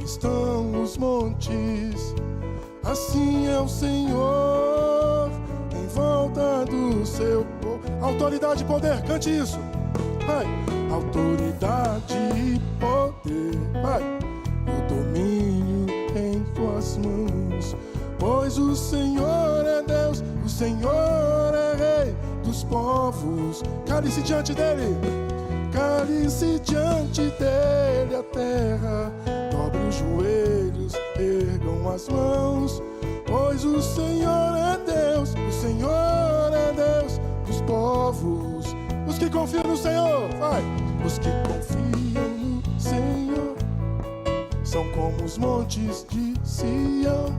Estão os montes, assim é o Senhor, em volta do seu povo. Autoridade e poder, cante isso. Vai. Autoridade e poder, vai. O domínio em tuas mãos, pois o Senhor é Deus, o Senhor é Rei dos povos. Cale-se diante dele, cale-se diante dele a terra. Dobre os joelhos, ergam as mãos, pois o Senhor é Deus, o Senhor é Deus dos povos. Os que confiam no Senhor, vai. Os que confiam no Senhor são como os montes de Sião,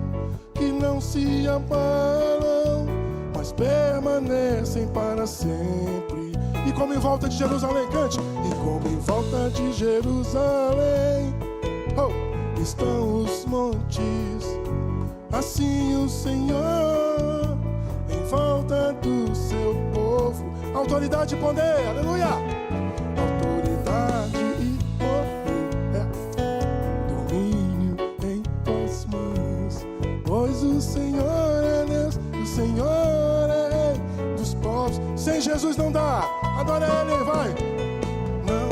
que não se abalam, mas permanecem para sempre. E como em volta de Jerusalém, cante. E como em volta de Jerusalém, oh, estão os montes, assim o Senhor, em volta do seu povo. Autoridade e poder, aleluia. Autoridade e poder, domínio em tuas mãos, pois o Senhor é Deus, o Senhor é Rei dos povos. Sem Jesus não dá, adora ele, vai. Não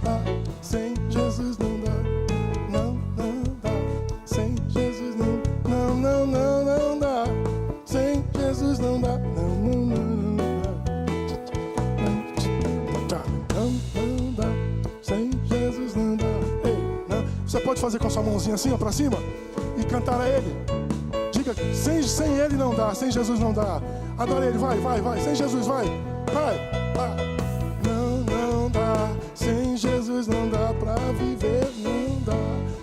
dá, sem Jesus não dá. Não dá, sem Jesus não dá. Sem Jesus não dá, não dá. Sem Jesus não dá. Ei, não. Você pode fazer com a sua mãozinha assim, ó, pra cima, e cantar a ele. Diga, sem ele não dá, sem Jesus não dá. Adora ele, vai. Sem Jesus, vai. Não dá. Sem Jesus não dá pra viver, não dá.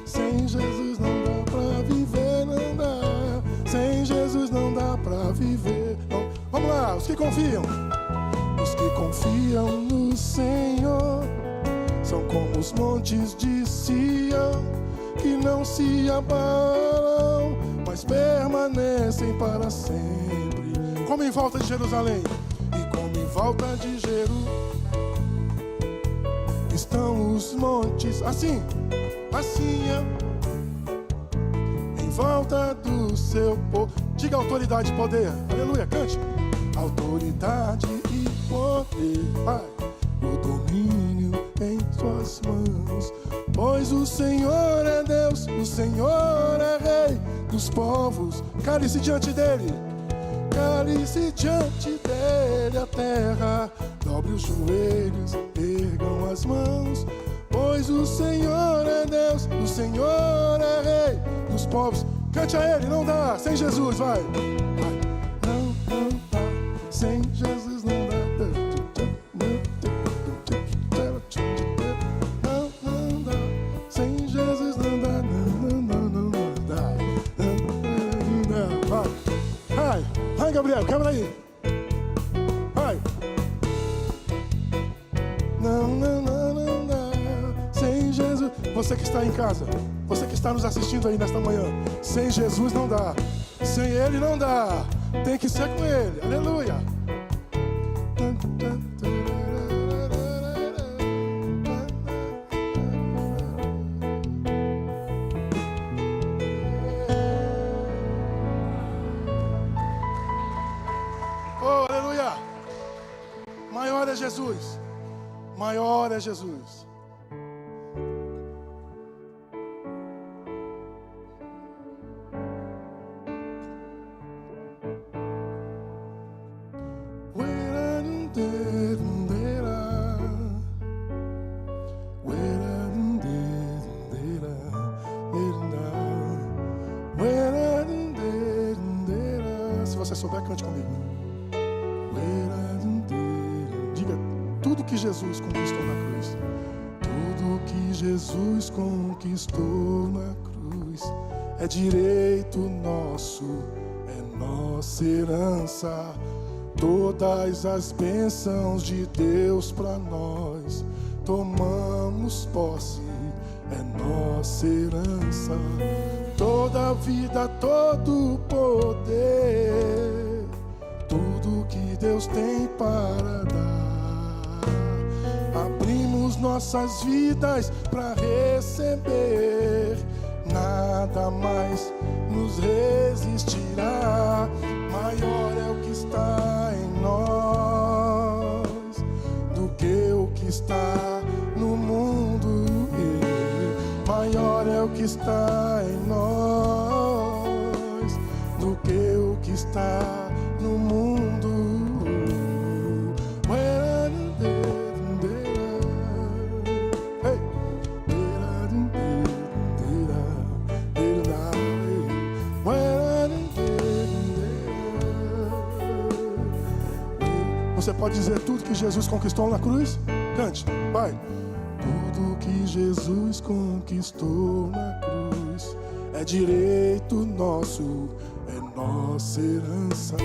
Sem Jesus não dá pra viver, não dá. Sem Jesus não dá pra viver. Não. Vamos lá, os que confiam. Os que confiam no Senhor são como os montes de Sião, que não se abalam, mas permanecem para sempre. Como em volta de Jerusalém, e como em volta de Jerusalém estão os montes, assim é, em volta do seu povo. Diga autoridade e poder, aleluia, cante. Autoridade e poder, vai. O domínio em tuas mãos, pois o Senhor é Deus, o Senhor é Rei dos povos. Cale-se diante dele, cale-se diante dele a terra. Dobre os joelhos, ergam as mãos, pois o Senhor é Deus, o Senhor é Rei dos povos. Cante a ele, não dá, sem Jesus, vai. Não dá, sem Jesus não dá. Não dá, sem Jesus não dá. Não dá. Vai, Gabriel, quebra aí. Vai. Não dá, sem Jesus. Você que está em casa, você que está nos assistindo aí nesta manhã, sem Jesus não dá, sem ele não dá, tem que ser com ele, aleluia. Oh, aleluia. Maior é Jesus, maior é Jesus. Se você souber, cante comigo. Diga tudo que Jesus conquistou na cruz. Tudo que Jesus conquistou na cruz é direito nosso, é nossa herança. Todas as bênçãos de Deus para nós tomamos posse, é nossa herança. Toda a vida, todo o poder, tudo que Deus tem para dar. Abrimos nossas vidas para receber, nada mais nos resistirá. Maior é o que está em nós do que o que está no mundo. Maior é o que está em nós do que o que está no mundo. Você pode dizer tudo que Jesus conquistou na cruz? Cante, vai. Tudo que Jesus conquistou na cruz é direito nosso, é nossa herança.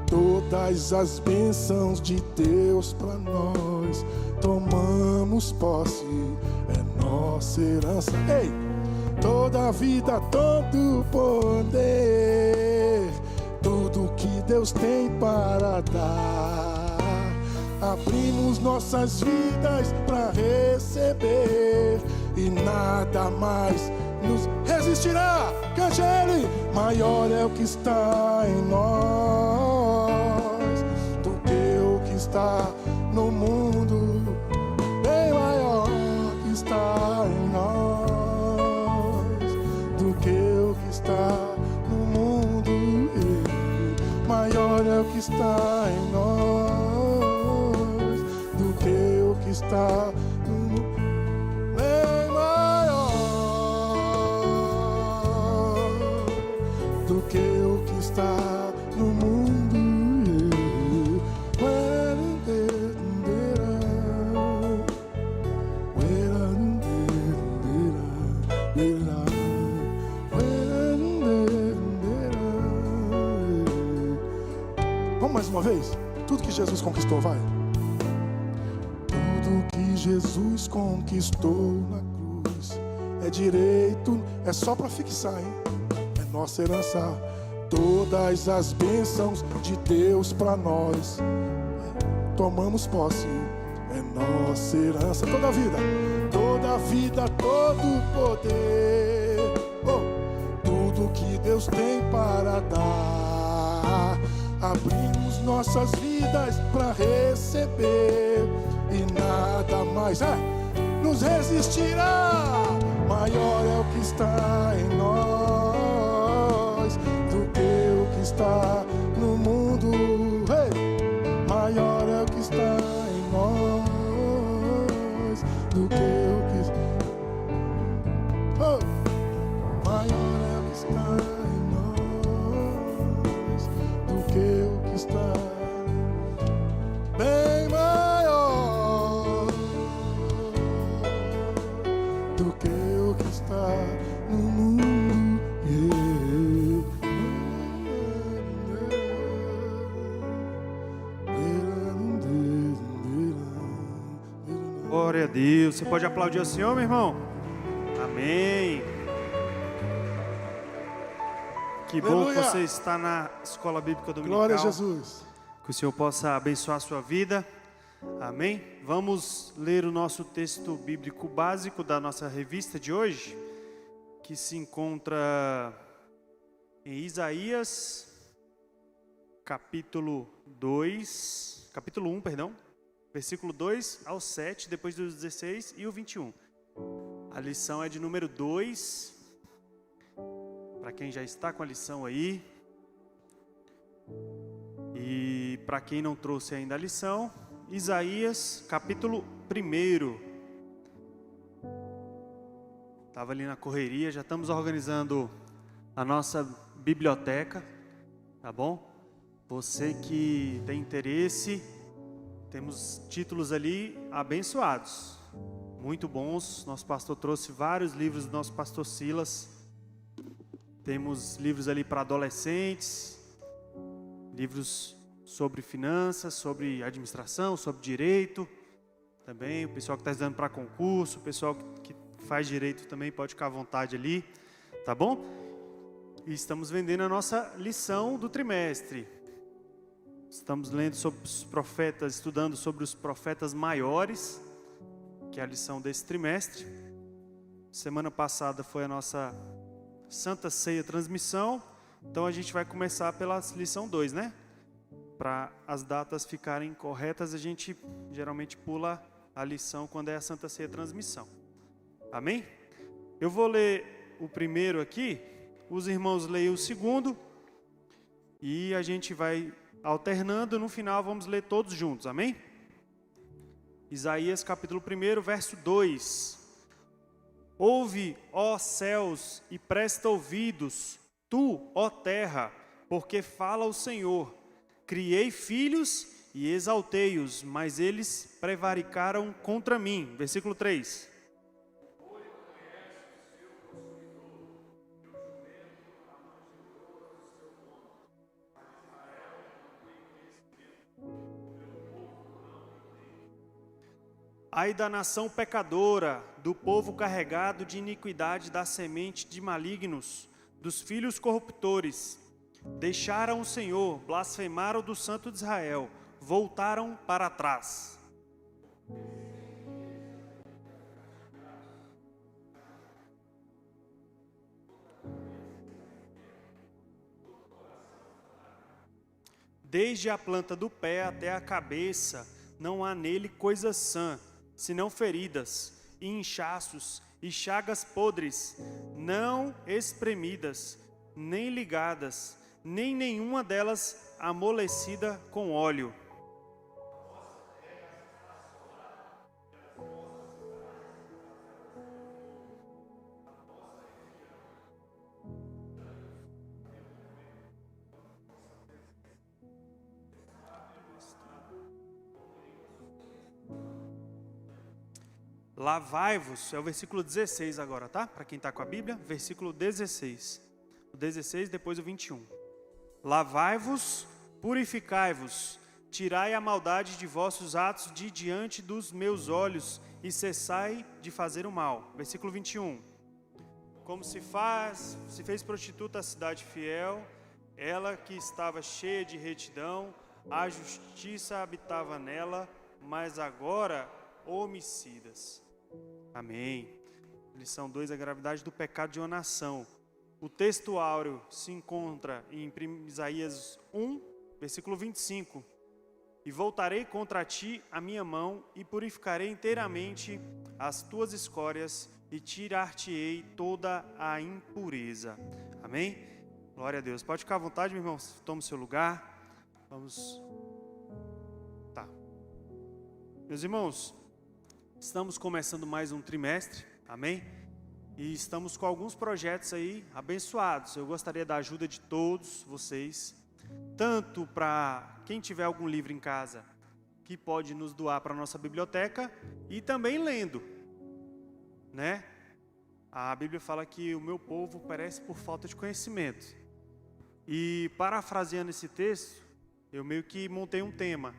Todas as bênçãos de Deus para nós tomamos posse, é nossa herança. Ei! Toda a vida, todo o poder, tudo que Deus tem para dar. Abrimos nossas vidas para receber e nada mais nos resistirá. Cante Ele. Maior é o que está em nós do que o que está no mundo. Bem maior que está em nós do que o que está no mundo. Maior é o que está em nós do que o que está no mundo. Bem maior do que o que está no mundo. Vamos mais uma vez? Tudo que Jesus conquistou, vai. Tudo que Jesus conquistou na cruz é direito, é só para fixar, hein? É nossa herança. Todas as bênçãos de Deus para nós tomamos posse, é nossa herança. Toda a vida, todo o poder, tudo que Deus tem para dar. Abrimos nossas vidas para receber e nada mais nos resistirá. Maior é o que está em nós do que o que está no mundo. Maior é o que está em nós do que o que maior é o que está em nós do que o que está bem maior do que o que está no mundo. Glória a Deus. Você pode aplaudir o Senhor, meu irmão? Amém. Que bom que você está na Escola Bíblica Dominical. Glória a Jesus. Que o Senhor possa abençoar a sua vida. Amém. Vamos ler o nosso texto bíblico básico da nossa revista de hoje, que se encontra em Isaías, capítulo 1, versículo 2 ao 7, depois do 16 e o 21. A lição é de número 2. Para quem já está com a lição aí. E para quem não trouxe ainda a lição, Isaías, capítulo 1. Estava ali na correria, já estamos organizando a nossa biblioteca, tá bom? Você que tem interesse, temos títulos ali abençoados, muito bons. Nosso pastor trouxe vários livros do nosso pastor Silas. Temos livros ali para adolescentes, livros sobre finanças, sobre administração, sobre direito. Também o pessoal que está estudando para concurso, o pessoal que faz direito também pode ficar à vontade ali, tá bom? E estamos vendendo a nossa lição do trimestre. Estamos lendo sobre os profetas, estudando sobre os profetas maiores que é a lição desse trimestre. Semana passada foi a nossa Santa Ceia Transmissão, então a gente vai começar pela lição 2, né? Para as datas ficarem corretas, a gente geralmente pula a lição quando é a Santa Ceia Transmissão. Amém? Eu vou ler o primeiro aqui, os irmãos leem o segundo, e a gente vai alternando, no final vamos ler todos juntos, amém? Isaías capítulo 1, verso 2. Ouve, ó céus, e presta ouvidos, tu, ó terra, porque fala o Senhor. Criei filhos e exaltei-os, mas eles prevaricaram contra mim. Versículo 3. Ai da nação pecadora, do povo carregado de iniquidade, da semente de malignos, dos filhos corruptores. Deixaram o Senhor, blasfemaram do Santo de Israel, voltaram para trás. Desde a planta do pé até a cabeça, não há nele coisa sã, senão feridas, e inchaços, e chagas podres, não espremidas, nem ligadas, nem nenhuma delas amolecida com óleo. Lavai-vos, é o versículo 16 agora, tá? Para quem está com a Bíblia, versículo 16. O 16, depois o 21. Lavai-vos, purificai-vos, tirai a maldade de vossos atos de diante dos meus olhos e cessai de fazer o mal. Versículo 21. Como se fez prostituta a cidade fiel, ela que estava cheia de retidão, a justiça habitava nela, mas agora homicidas. Amém. Lição 2, a gravidade do pecado de uma nação. O texto áureo se encontra em Isaías 1, versículo 25. E voltarei contra ti a minha mão e purificarei inteiramente as tuas escórias e tirar-te-ei toda a impureza. Amém? Glória a Deus. Pode ficar à vontade, meu irmão. Tome o seu lugar. Vamos. Tá. Meus irmãos, estamos começando mais um trimestre, amém? E estamos com alguns projetos aí abençoados. Eu gostaria da ajuda de todos vocês, tanto para quem tiver algum livro em casa, que pode nos doar para a nossa biblioteca, e também lendo, né? A Bíblia fala que o meu povo perece por falta de conhecimento. E parafraseando esse texto, eu meio que montei um tema,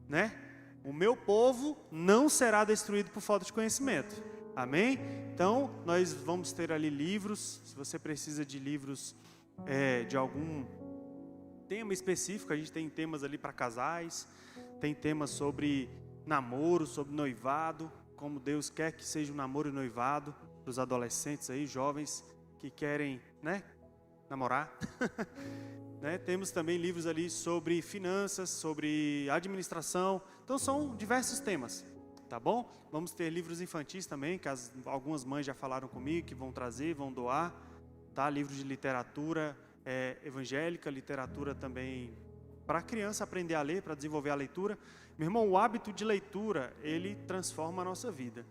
né? O meu povo não será destruído por falta de conhecimento. Amém? Então, nós vamos ter ali livros. Se você precisa de livros de algum tema específico, a gente tem temas ali para casais, tem temas sobre namoro, sobre noivado, como Deus quer que seja o namoro e noivado, para os adolescentes aí, jovens que querem, né, namorar. Né? Temos também livros ali sobre finanças, sobre administração. Então são diversos temas, tá bom? Vamos ter livros infantis também, que algumas mães já falaram comigo, que vão trazer, vão doar, tá? Livros de literatura evangélica, literatura também para a criança aprender a ler, para desenvolver a leitura. Meu irmão, o hábito de leitura, ele transforma a nossa vida,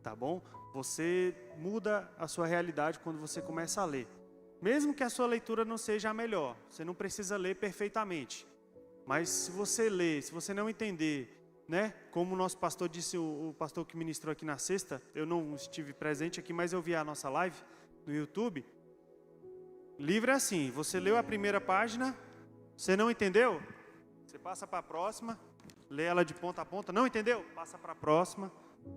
tá bom? Você muda a sua realidade quando você começa a ler. Mesmo que a sua leitura não seja a melhor, você não precisa ler perfeitamente. Mas se você ler, se você não entender, né? Como o nosso pastor disse, o pastor que ministrou aqui na sexta, eu não estive presente aqui, mas eu vi a nossa live no YouTube. Livro é assim, você leu a primeira página, você não entendeu? Você passa para a próxima, lê ela de ponta a ponta, não entendeu? Passa para a próxima,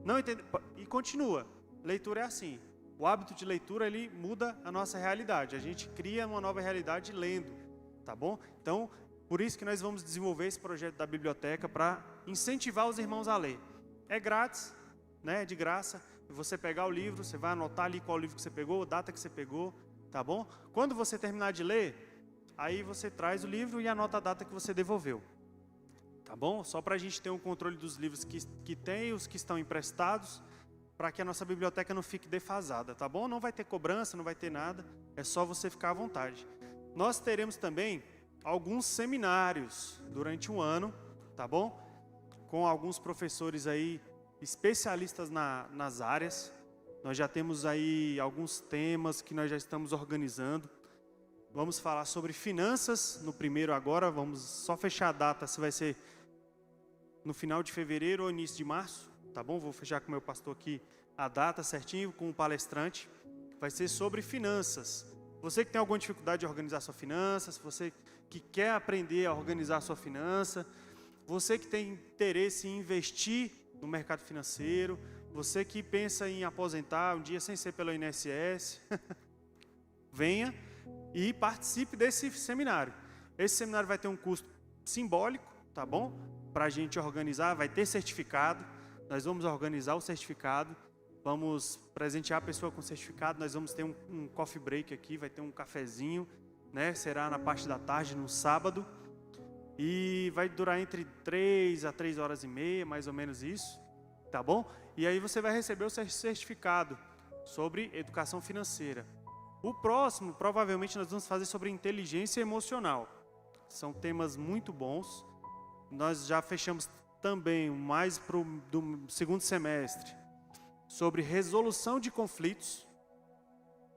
não entendeu? E continua. Leitura é assim. O hábito de leitura, ele muda a nossa realidade. A gente cria uma nova realidade lendo, tá bom? Então, por isso que nós vamos desenvolver esse projeto da biblioteca para incentivar os irmãos a ler. É grátis, né, de graça, você pegar o livro, você vai anotar ali qual livro que você pegou, a data que você pegou, tá bom? Quando você terminar de ler, aí você traz o livro e anota a data que você devolveu, tá bom? Só para a gente ter um controle dos livros que tem, os que estão emprestados, para que a nossa biblioteca não fique defasada, tá bom? Não vai ter cobrança, não vai ter nada, é só você ficar à vontade. Nós teremos também alguns seminários durante o ano, tá bom? Com alguns professores aí, especialistas nas áreas. Nós já temos aí alguns temas que nós já estamos organizando. Vamos falar sobre finanças no primeiro agora, vamos só fechar a data, se vai ser no final de fevereiro ou início de março, tá bom? Vou fechar com o meu pastor aqui a data certinho, com o palestrante. Vai ser sobre finanças. Você que tem alguma dificuldade de organizar sua finanças, você que quer aprender a organizar sua finança, você que tem interesse em investir no mercado financeiro, você que pensa em aposentar um dia sem ser pelo INSS, venha e participe desse seminário. Esse seminário vai ter um custo simbólico, tá bom? Para a gente organizar, vai ter certificado, nós vamos organizar o certificado, vamos presentear a pessoa com certificado, nós vamos ter um coffee break aqui, vai ter um cafezinho, né? Será na parte da tarde, no sábado, e vai durar entre 3 a 3 horas e meia, mais ou menos isso, tá bom? E aí você vai receber o certificado sobre educação financeira. O próximo, provavelmente, nós vamos fazer sobre inteligência emocional. São temas muito bons. Nós já fechamos também, mais do segundo semestre, sobre resolução de conflitos.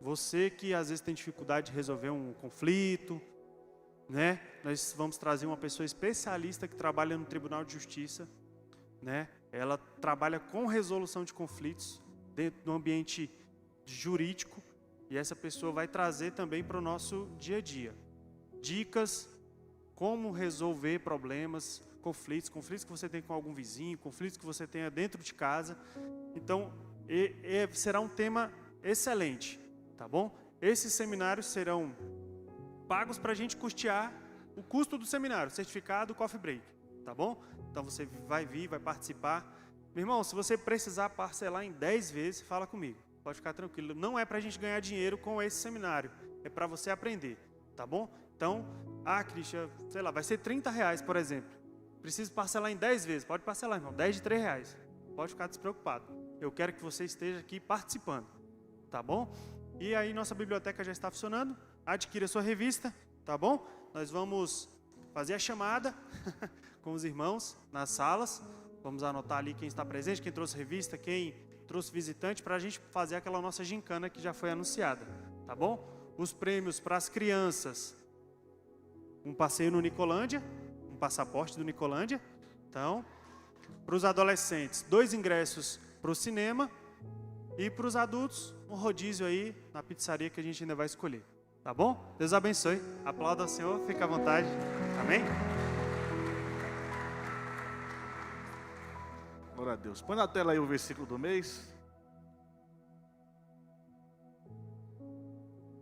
Você que às vezes tem dificuldade de resolver um conflito, né? Nós vamos trazer uma pessoa especialista que trabalha no Tribunal de Justiça, né? Ela trabalha com resolução de conflitos dentro do ambiente jurídico, e essa pessoa vai trazer também para o nosso dia a dia dicas como resolver problemas, conflitos que você tem com algum vizinho, conflitos que você tenha dentro de casa. Então, será um tema excelente, tá bom? Esses seminários serão pagos para a gente custear o custo do seminário, certificado, coffee break, tá bom? Então você vai vir, vai participar. Meu irmão, se você precisar parcelar em 10 vezes, fala comigo, pode ficar tranquilo. Não é para a gente ganhar dinheiro com esse seminário, é para você aprender, tá bom? Então, Cristian, sei lá, vai ser R$30, por exemplo. Preciso parcelar em 10 vezes, pode parcelar, irmão, 10 de R$3. Pode ficar despreocupado. Eu quero que você esteja aqui participando, tá bom? E aí nossa biblioteca já está funcionando. Adquira sua revista, tá bom? Nós vamos fazer a chamada com os irmãos nas salas. Vamos anotar ali quem está presente, quem trouxe revista, quem trouxe visitante, para a gente fazer aquela nossa gincana que já foi anunciada, tá bom? Os prêmios para as crianças: um passeio no Nicolândia, um passaporte do Nicolândia. Então, para os adolescentes, 2 ingressos para o cinema, e para os adultos, um rodízio aí na pizzaria que a gente ainda vai escolher. Tá bom? Deus abençoe. Aplauda ao Senhor, fica à vontade. Amém? Glória a Deus. Põe na tela aí o versículo do mês.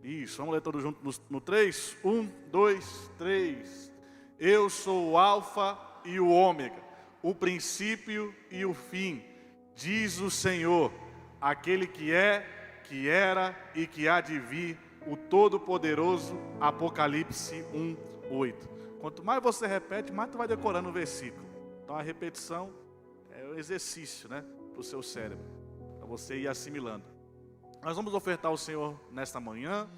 Isso, vamos ler todos juntos no 3. 1, 2, 3. Eu sou o Alfa e o Ômega, o princípio e o fim, diz o Senhor, aquele que é, que era e que há de vir, o Todo-Poderoso. Apocalipse 1, 8. Quanto mais você repete, mais tu vai decorando o versículo. Então a repetição é um exercício, né, para o seu cérebro, para você ir assimilando. Nós vamos ofertar ao Senhor nesta manhã.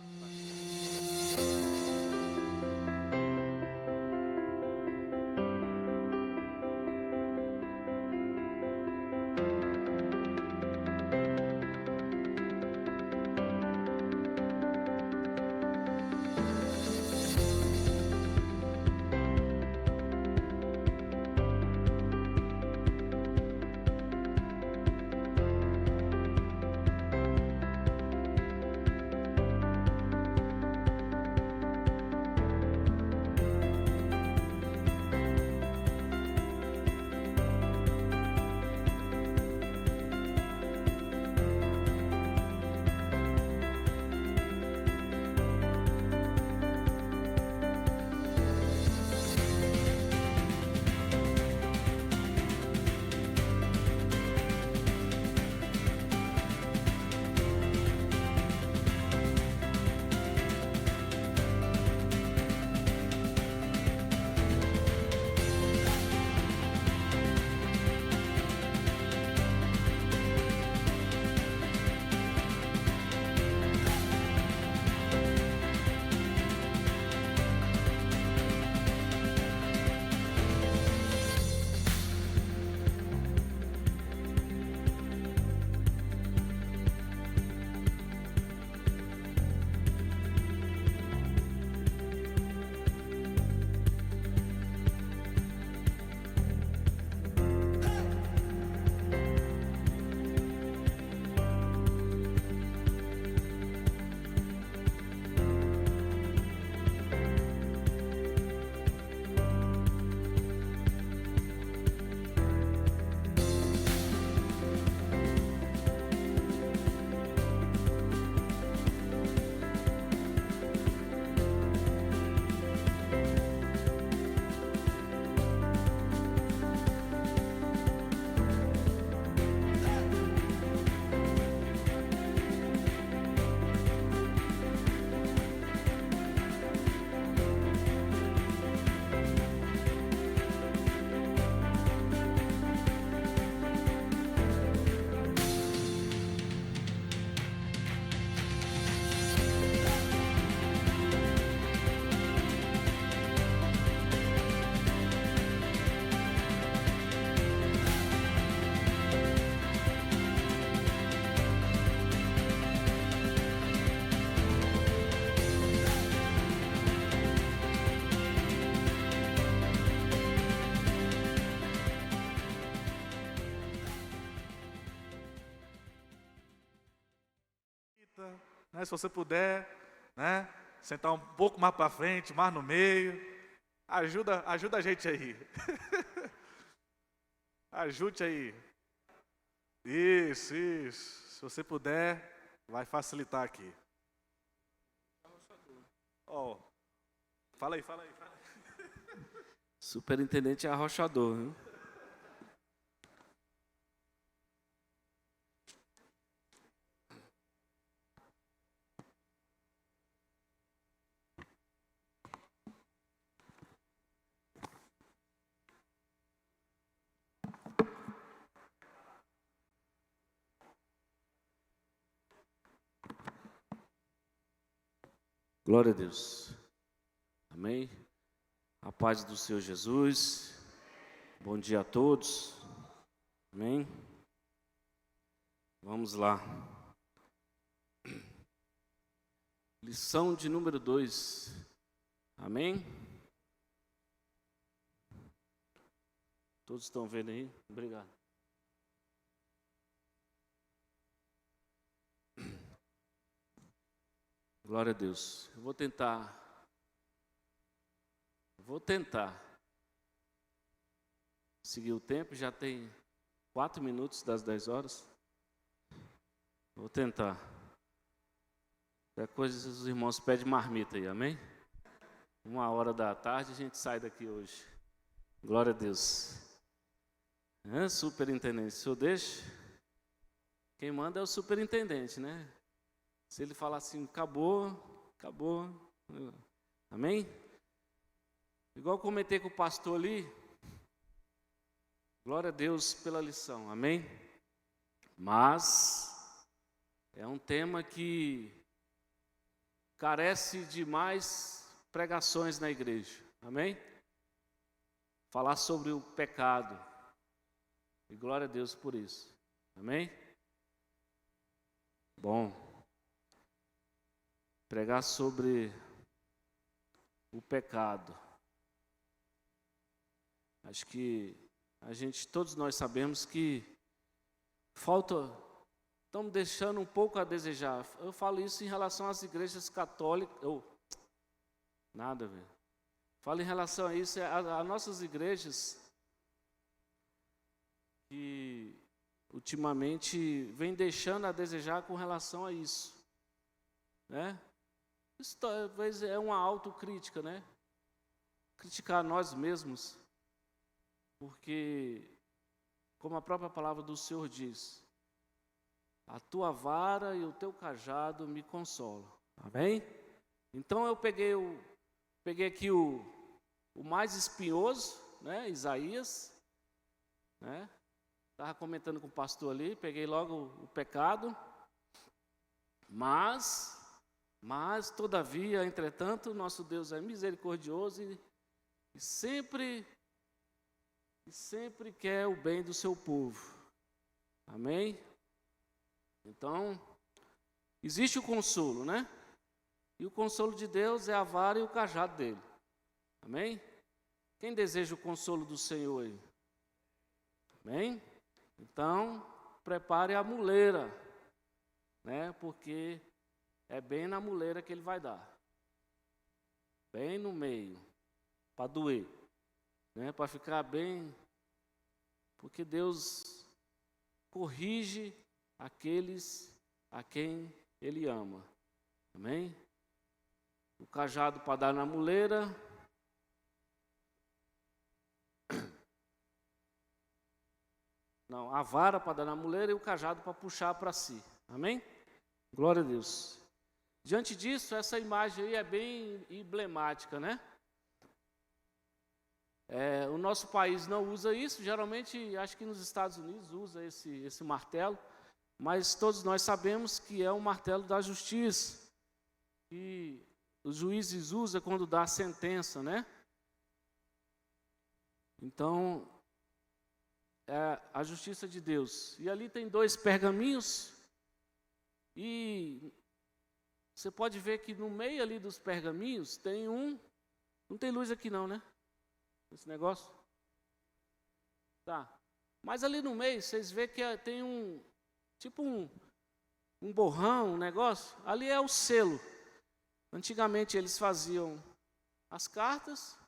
né? Se você puder, né? Sentar um pouco mais para frente, mais no meio. Ajuda a gente aí. Ajude aí. Isso. Se você puder, vai facilitar aqui. Ó, fala aí. Superintendente é arrochador, viu? Glória a Deus. Amém? A paz do Senhor Jesus. Bom dia a todos. Amém? Vamos lá. Lição de número 2. Amém? Todos estão vendo aí? Obrigado. Glória a Deus. Eu vou tentar seguir o tempo. Já tem 4 minutos das 10 horas. Vou tentar. Qualquer coisa, os irmãos pedem marmita aí, amém? 1h da tarde a gente sai daqui hoje. Glória a Deus. Superintendente, o senhor deixa? Quem manda é o superintendente, né? Se ele falar assim, acabou. Amém? Igual eu comentei com o pastor ali. Glória a Deus pela lição, amém? Mas é um tema que carece de mais pregações na igreja, amém? Falar sobre o pecado. E glória a Deus por isso, amém? Bom. Pregar sobre o pecado. Acho que todos nós sabemos que estamos deixando um pouco a desejar. Eu falo isso em relação às igrejas católicas. Nada, velho. Falo em relação a isso, a nossas igrejas que ultimamente vem deixando a desejar com relação a isso, né? Isso talvez é uma autocrítica, né? Criticar nós mesmos, porque, como a própria palavra do Senhor diz, a tua vara e o teu cajado me consolam, amém? Então eu peguei aqui o mais espinhoso, né? Isaías, né? Estava comentando com o pastor ali, peguei logo o pecado, mas todavia, entretanto, nosso Deus é misericordioso e sempre quer o bem do seu povo. Amém? Então, existe o consolo, né? E o consolo de Deus é a vara e o cajado dele. Amém? Quem deseja o consolo do Senhor aí? Amém? Então, prepare a muleira, né? Porque é bem na muleira que ele vai dar. Bem no meio, para doer, né? Para ficar bem, porque Deus corrige aqueles a quem Ele ama. Amém? O cajado para dar na muleira. Não, a vara para dar na muleira e o cajado para puxar para si. Amém? Glória a Deus. Diante disso, essa imagem aí é bem emblemática, né? O nosso país não usa isso, geralmente, acho que nos Estados Unidos usa esse martelo, mas todos nós sabemos que é um martelo da justiça, que os juízes usam quando dá a sentença, né? Então, é a justiça de Deus. E ali tem 2 pergaminhos, e você pode ver que no meio ali dos pergaminhos tem não tem luz aqui não, né? Esse negócio. Tá. Mas ali no meio, vocês veem que tem um borrão, um negócio, ali é o selo. Antigamente eles faziam as cartas,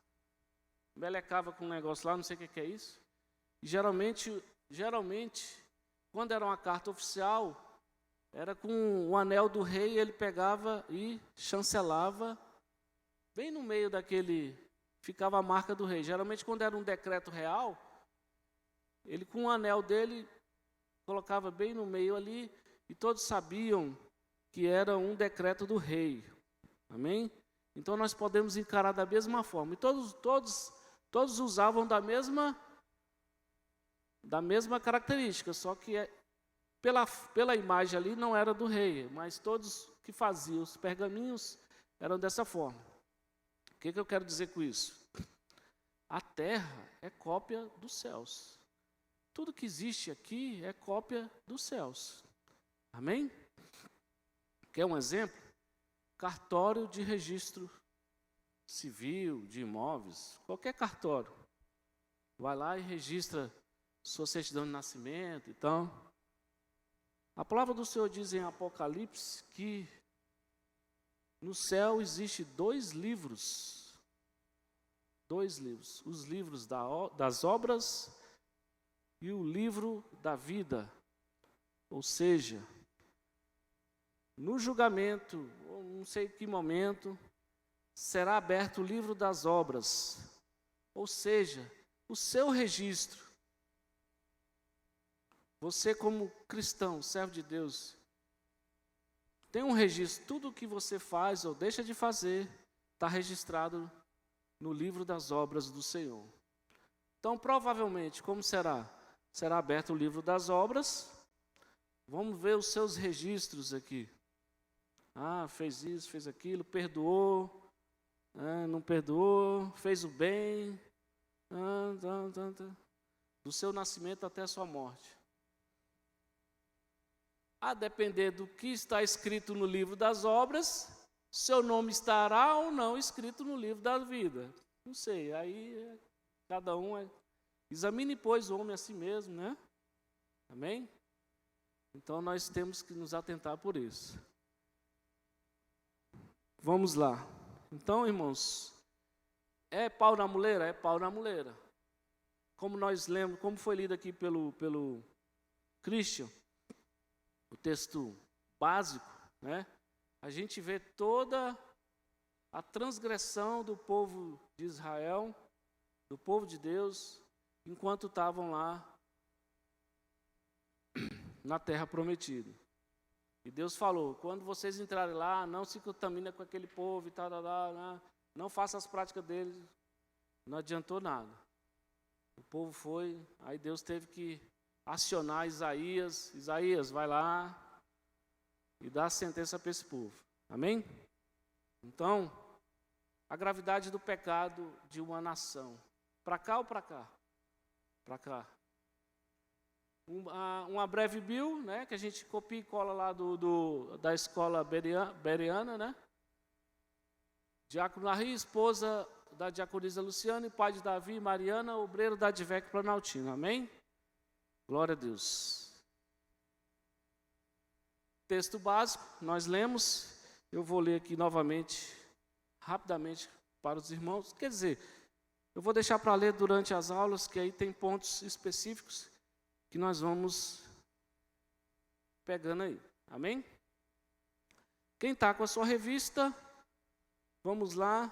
melecava com um negócio lá, não sei o que é isso. E geralmente, quando era uma carta oficial, era com o anel do rei, ele pegava e chancelava, bem no meio daquele, ficava a marca do rei. Geralmente quando era um decreto real, ele com o anel dele, colocava bem no meio ali, e todos sabiam que era um decreto do rei. Amém? Então nós podemos encarar da mesma forma. E todos usavam da mesma característica, só que pela imagem ali não era do rei, mas todos que faziam os pergaminhos eram dessa forma. O que eu quero dizer com isso? A terra é cópia dos céus. Tudo que existe aqui é cópia dos céus. Amém? Quer um exemplo? Cartório de registro civil, de imóveis, qualquer cartório. Vai lá e registra sua certidão de nascimento e tal. A palavra do Senhor diz em Apocalipse que no céu existe 2 livros. 2 livros. Os livros das obras e o livro da vida. Ou seja, no julgamento, ou não sei em que momento, será aberto o livro das obras. Ou seja, o seu registro. Você como cristão, servo de Deus, tem um registro. Tudo o que você faz ou deixa de fazer está registrado no livro das obras do Senhor. Então, provavelmente, como será? Será aberto o livro das obras. Vamos ver os seus registros aqui. Ah, fez isso, fez aquilo, perdoou, não perdoou, fez o bem, do seu nascimento até a sua morte. A depender do que está escrito no livro das obras, seu nome estará ou não escrito no livro da vida. Não sei, aí cada um examine, pois, o homem a si mesmo, né? Amém? Então nós temos que nos atentar por isso. Vamos lá. Então, irmãos, é pau na muleira? É pau na muleira. Como nós lemos, como foi lido aqui pelo Christian, o texto básico, né? A gente vê toda a transgressão do povo de Israel, do povo de Deus, enquanto estavam lá na terra prometida. E Deus falou, quando vocês entrarem lá, não se contaminem com aquele povo e tal, não faça as práticas deles. Não adiantou nada. O povo foi, aí Deus teve que acionar Isaías. Isaías, vai lá e dá a sentença para esse povo. Amém? Então, a gravidade do pecado de uma nação. Para cá ou para cá? Para cá. Uma breve bio, né, que a gente copia e cola lá da escola Bereana, né? Diácono Larry, esposa da diaconisa Luciana, e pai de Davi e Mariana, obreiro da Advec Planaltina. Amém? Glória a Deus. Texto básico, nós lemos, eu vou ler aqui novamente, rapidamente, para os irmãos. Quer dizer, eu vou deixar para ler durante as aulas, que aí tem pontos específicos que nós vamos pegando aí. Amém? Quem está com a sua revista, vamos lá.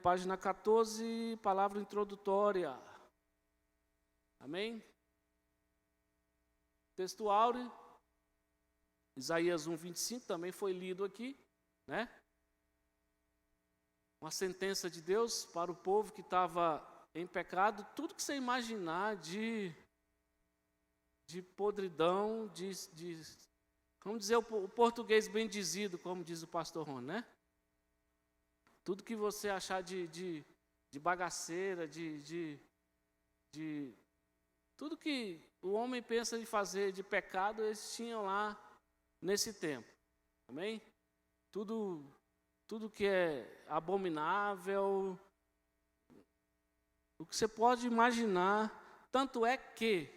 Página 14, palavra introdutória. Amém? Texto áureo. Isaías 1:25 também foi lido aqui, né? Uma sentença de Deus para o povo que estava em pecado. Tudo que você imaginar de podridão, vamos dizer o português bem dizido, como diz o pastor Ron, né? Tudo que você achar de bagaceira, tudo que o homem pensa em fazer de pecado, eles tinham lá nesse tempo. Amém? Tudo que é abominável, o que você pode imaginar, tanto é que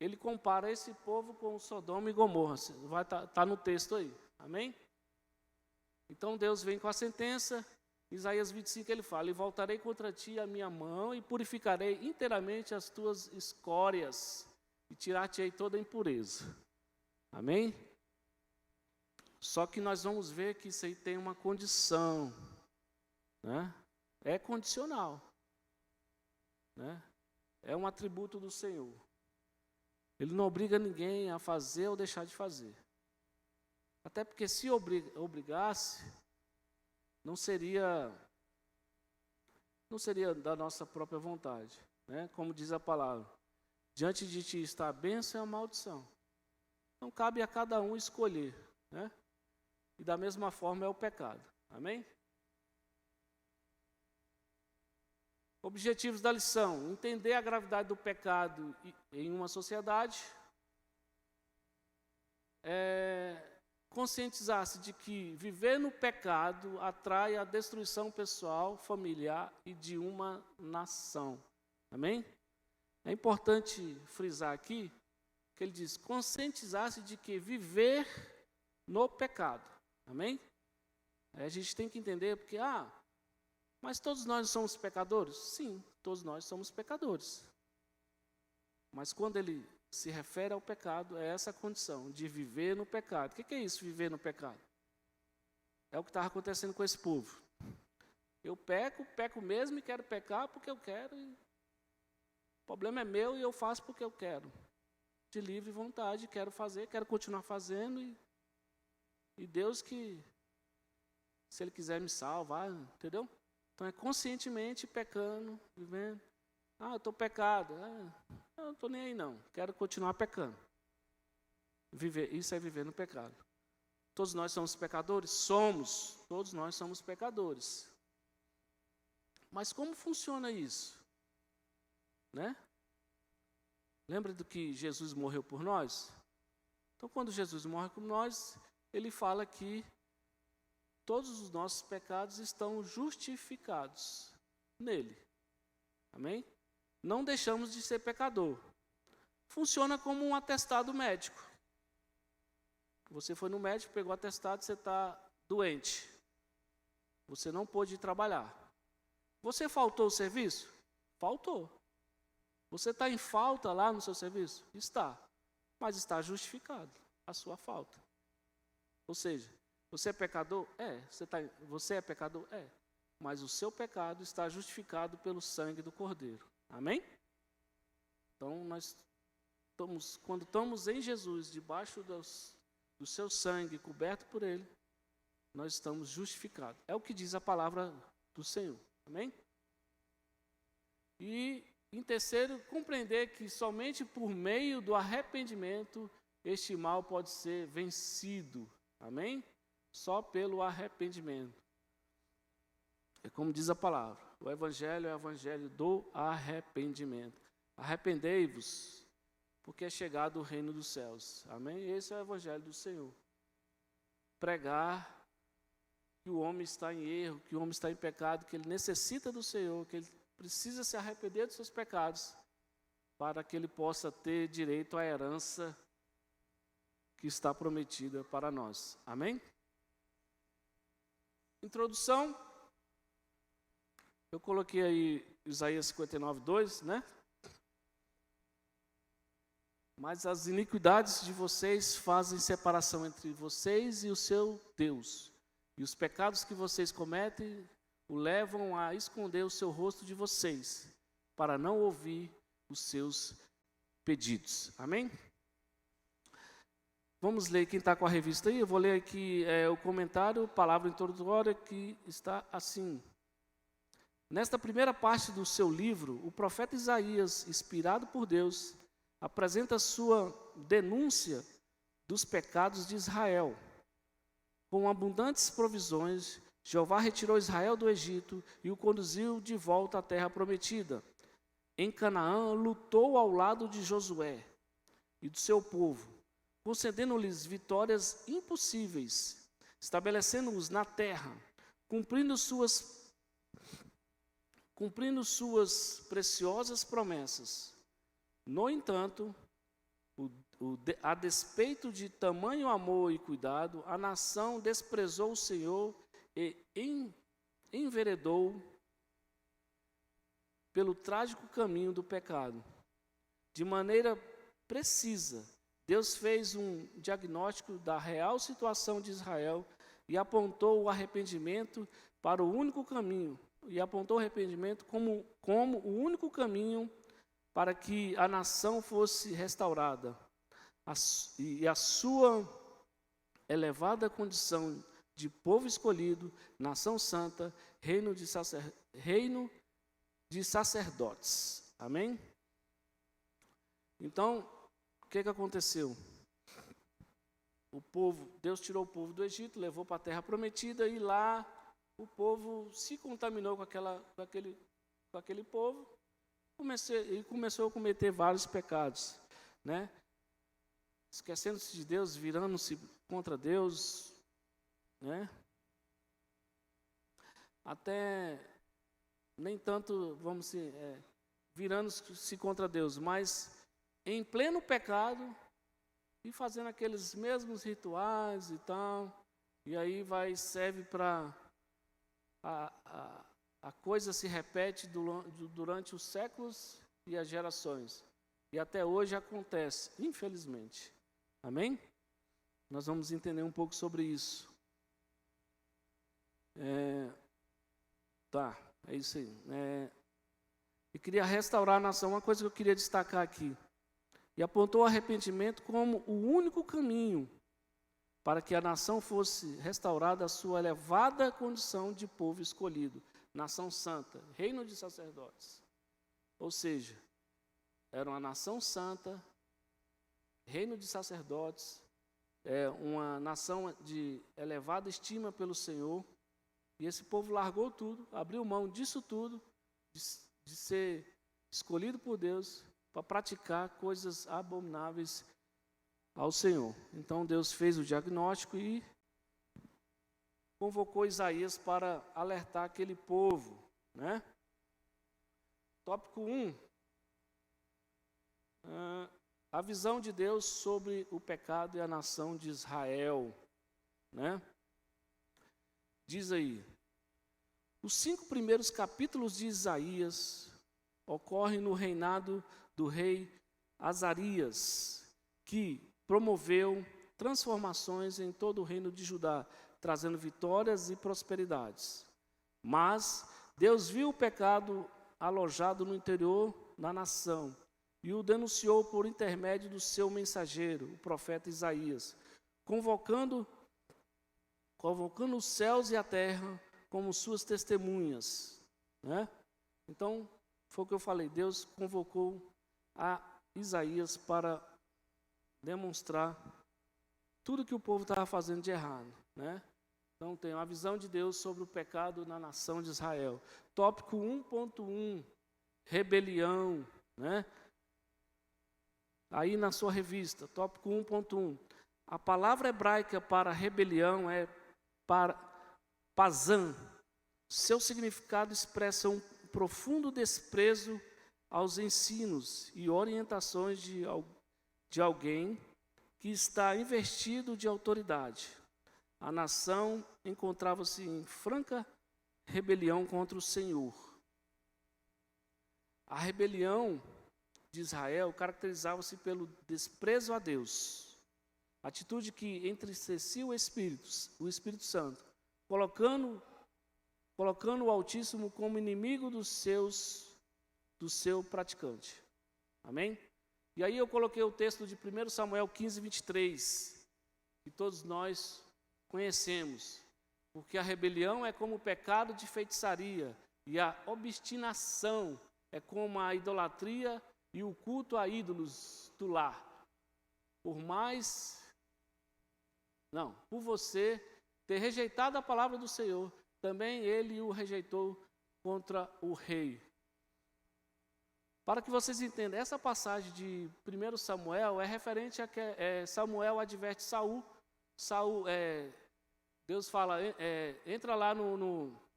ele compara esse povo com Sodoma e Gomorra. Vai tá no texto aí. Amém? Então Deus vem com a sentença. Isaías 25 ele fala: e voltarei contra ti a minha mão e purificarei inteiramente as tuas escórias e tirar-te-ei toda a impureza. Amém? Só que nós vamos ver que isso aí tem uma condição, né? É condicional, né? É um atributo do Senhor. Ele não obriga ninguém a fazer ou deixar de fazer. Até porque se obrigasse, não seria da nossa própria vontade, né? Como diz a palavra, diante de ti está a bênção e a maldição. Então cabe a cada um escolher, né? E da mesma forma é o pecado. Amém? Objetivos da lição: entender a gravidade do pecado em uma sociedade, conscientizar-se de que viver no pecado atrai a destruição pessoal, familiar e de uma nação. Amém? É importante frisar aqui que ele diz: conscientizar-se de que viver no pecado. Amém? A gente tem que entender porque, mas todos nós somos pecadores? Sim, todos nós somos pecadores. Mas quando ele se refere ao pecado, é essa condição de viver no pecado. O que é isso, viver no pecado? É o que estava acontecendo com esse povo. Eu peco mesmo e quero pecar porque eu quero. O problema é meu e eu faço porque eu quero. De livre vontade, quero fazer, quero continuar fazendo. E Deus que, se Ele quiser me salvar, entendeu? Então é conscientemente pecando, vivendo. Eu estou pecado. Eu não estou nem aí não, quero continuar pecando. Isso é viver no pecado. Todos nós somos pecadores? Somos. Todos nós somos pecadores. Mas como funciona isso? Né? Lembra do que Jesus morreu por nós? Então quando Jesus morre por nós, Ele fala que todos os nossos pecados estão justificados nele. Amém? Não deixamos de ser pecador. Funciona como um atestado médico. Você foi no médico, pegou o atestado, você está doente. Você não pôde ir trabalhar. Você faltou o serviço? Faltou. Você está em falta lá no seu serviço? Está. Mas está justificado a sua falta. Ou seja, você é pecador? Você é pecador? Mas o seu pecado está justificado pelo sangue do Cordeiro. Amém? Então, quando estamos em Jesus, debaixo do seu sangue, coberto por Ele, nós estamos justificados. É o que diz a palavra do Senhor. Amém? E, em terceiro, compreender que somente por meio do arrependimento este mal pode ser vencido. Amém? Só pelo arrependimento. É como diz a palavra, o Evangelho é o Evangelho do arrependimento. Arrependei-vos, porque é chegado o reino dos céus. Amém? Esse é o Evangelho do Senhor. Pregar que o homem está em erro, que o homem está em pecado, que ele necessita do Senhor, que ele precisa se arrepender dos seus pecados, para que ele possa ter direito à herança que está prometida para nós. Amém? Introdução. Eu coloquei aí Isaías 59, 2, né? Mas as iniquidades de vocês fazem separação entre vocês e o seu Deus. E os pecados que vocês cometem o levam a esconder o seu rosto de vocês, para não ouvir os seus pedidos. Amém? Vamos ler, quem está com a revista aí, eu vou ler aqui o comentário, palavra introdutória, que está assim. Nesta primeira parte do seu livro, o profeta Isaías, inspirado por Deus, apresenta sua denúncia dos pecados de Israel. Com abundantes provisões, Jeová retirou Israel do Egito e o conduziu de volta à terra prometida. Em Canaã, lutou ao lado de Josué e do seu povo, concedendo-lhes vitórias impossíveis, estabelecendo-os na terra, cumprindo suas preciosas promessas. No entanto, A despeito de tamanho amor e cuidado, a nação desprezou o Senhor e enveredou pelo trágico caminho do pecado. De maneira precisa, Deus fez um diagnóstico da real situação de Israel e apontou o arrependimento para o único caminho, e apontou o arrependimento como o único caminho para que a nação fosse restaurada. E a sua elevada condição de povo escolhido, nação santa, reino de sacerdotes. Amém? Então, o que aconteceu? Deus tirou o povo do Egito, levou para a terra prometida, e lá o povo se contaminou com aquele povo e começou a cometer vários pecados, né? Esquecendo-se de Deus, virando-se contra Deus, né? Até nem tanto, virando-se contra Deus, mas em pleno pecado e fazendo aqueles mesmos rituais e tal, e aí serve para a coisa se repete durante os séculos e as gerações, e até hoje acontece, infelizmente. Amém? Nós vamos entender um pouco sobre isso. É isso aí. E queria restaurar a nação. Uma coisa que eu queria destacar aqui. E apontou o arrependimento como o único caminho para que a nação fosse restaurada à sua elevada condição de povo escolhido, nação santa, reino de sacerdotes. Ou seja, era uma nação santa, reino de sacerdotes, uma nação de elevada estima pelo Senhor, e esse povo largou tudo, abriu mão disso tudo, de ser escolhido por Deus, para praticar coisas abomináveis ao Senhor. Então Deus fez o diagnóstico e convocou Isaías para alertar aquele povo, né? Tópico 1. A visão de Deus sobre o pecado e a nação de Israel, né? Diz aí, os 5 primeiros capítulos de Isaías ocorrem no reinado do rei Azarias, que promoveu transformações em todo o reino de Judá, trazendo vitórias e prosperidades. Mas Deus viu o pecado alojado no interior da nação e o denunciou por intermédio do seu mensageiro, o profeta Isaías, convocando os céus e a terra como suas testemunhas, né? Então, foi o que eu falei, Deus convocou a Isaías para demonstrar tudo que o povo estava fazendo de errado, né? Então, tem uma visão de Deus sobre o pecado na nação de Israel. Tópico 1.1, rebelião, né? Aí na sua revista, tópico 1.1, a palavra hebraica para rebelião é pazan. Seu significado expressa um profundo desprezo aos ensinos e orientações de alguém que está investido de autoridade. A nação encontrava-se em franca rebelião contra o Senhor. A rebelião de Israel caracterizava-se pelo desprezo a Deus, atitude que entristecia o Espírito Santo, colocando o Altíssimo como inimigo do seu praticante. Amém? E aí eu coloquei o texto de 1 Samuel 15, 23, que todos nós conhecemos, porque a rebelião é como o pecado de feitiçaria, e a obstinação é como a idolatria e o culto a ídolos do lar. Por você ter rejeitado a palavra do Senhor, também ele o rejeitou contra o rei. Para que vocês entendam, essa passagem de 1 Samuel é referente a que Samuel adverte Saul. Deus fala, entra lá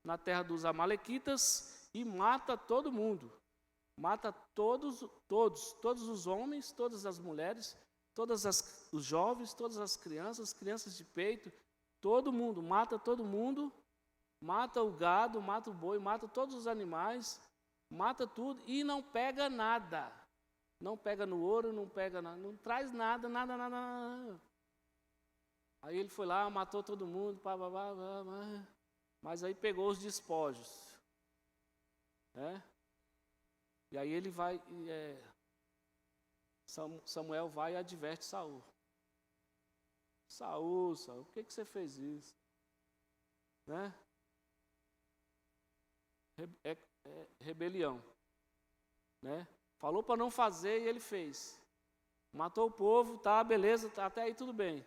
na terra dos amalequitas e mata todo mundo. Mata todos os homens, todas as mulheres, os jovens, todas as crianças de peito, todo mundo, mata todo mundo, mata o gado, mata o boi, mata todos os animais, mata tudo e não pega nada. Não pega no ouro, não pega nada, não traz nada. Aí ele foi lá, matou todo mundo, mas aí pegou os despojos. E aí ele vai, Samuel vai e adverte Saul. Saul, por que você fez isso? Rebelião. Falou para não fazer e ele fez. Matou o povo, tá, beleza, tá, até aí tudo bem.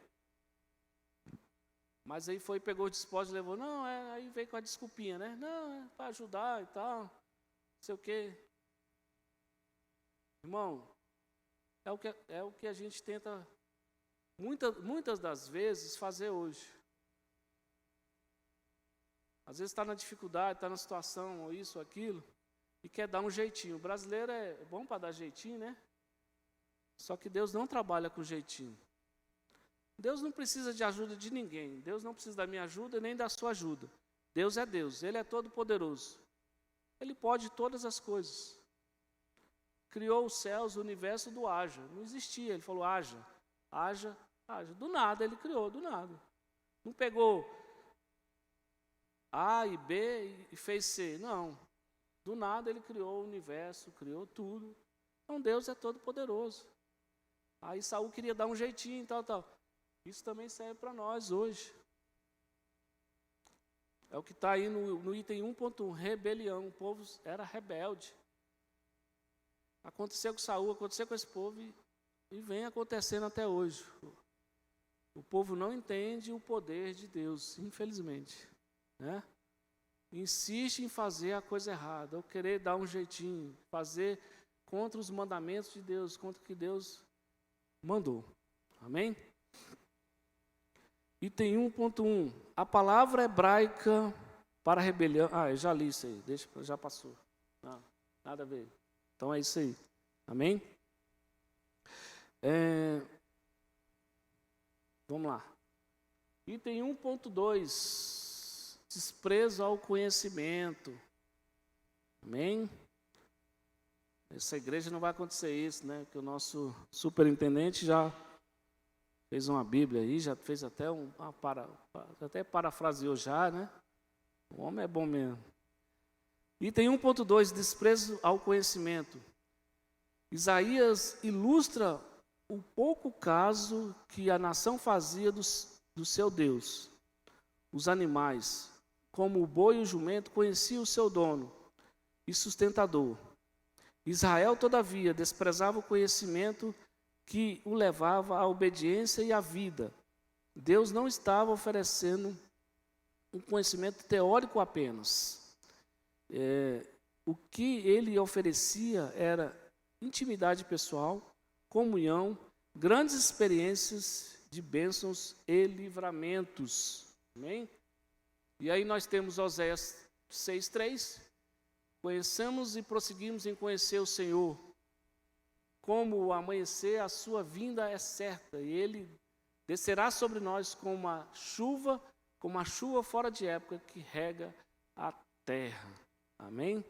Mas aí foi, pegou o despojos e levou. Não, aí veio com a desculpinha, né? Não, é para ajudar e tal, não sei o quê. Irmão, é o que a gente tenta, muitas das vezes, fazer hoje. Às vezes está na dificuldade, está na situação, ou isso, ou aquilo, e quer dar um jeitinho. O brasileiro é bom para dar jeitinho, né? Só que Deus não trabalha com jeitinho. Deus não precisa de ajuda de ninguém. Deus não precisa da minha ajuda nem da sua ajuda. Deus é Deus, Ele é todo poderoso. Ele pode todas as coisas. Criou os céus, o universo do haja. Não existia, Ele falou haja, haja, haja. Do nada Ele criou, do nada. Não pegou A e B e fez C, não. Do nada Ele criou o universo, criou tudo. Então Deus é todo poderoso. Aí Saul queria dar um jeitinho e tal. Isso também serve para nós hoje. É o que está aí no item 1.1, rebelião. O povo era rebelde. Aconteceu com Saul, aconteceu com esse povo e vem acontecendo até hoje. O povo não entende o poder de Deus, infelizmente. Insiste em fazer a coisa errada, ou querer dar um jeitinho, fazer contra os mandamentos de Deus, contra o que Deus mandou. Amém? Item 1.1. A palavra hebraica para rebelião. Eu já li isso aí, já passou. Nada a ver. Então é isso aí. Amém? Vamos lá. Item 1.2. Desprezo ao conhecimento. Amém? Essa igreja não vai acontecer isso, né? Porque o nosso superintendente já fez uma Bíblia aí, já fez até até parafraseou já, né? O homem é bom mesmo. Item 1.2, desprezo ao conhecimento. Isaías ilustra o pouco caso que a nação fazia do seu Deus. Os animais, como o boi e o jumento, conheciam o seu dono e sustentador. Israel, todavia, desprezava o conhecimento que o levava à obediência e à vida. Deus não estava oferecendo um conhecimento teórico apenas. O que ele oferecia era intimidade pessoal, comunhão, grandes experiências de bênçãos e livramentos. Amém? E aí nós temos Oséias 6:3. Conheçamos e prosseguimos em conhecer o Senhor. Como o amanhecer, a sua vinda é certa, e ele descerá sobre nós como uma chuva fora de época que rega a terra. Amém?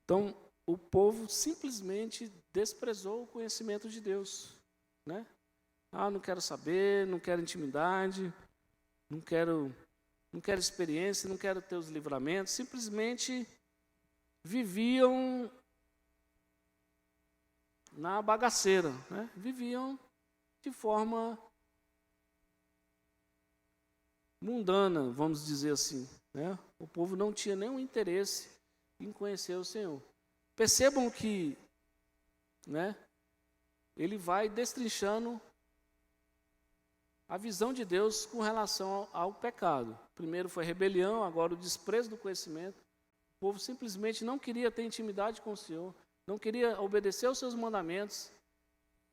Então, o povo simplesmente desprezou o conhecimento de Deus, né? Não quero saber, não quero intimidade, não quero experiência, não quero ter os livramentos. Simplesmente viviam na bagaceira, né? Viviam de forma mundana, vamos dizer assim, né? O povo não tinha nenhum interesse em conhecer o Senhor. Percebam que, né, ele vai destrinchando a visão de Deus com relação ao pecado. Primeiro foi rebelião, agora o desprezo do conhecimento. O povo simplesmente não queria ter intimidade com o Senhor, não queria obedecer aos seus mandamentos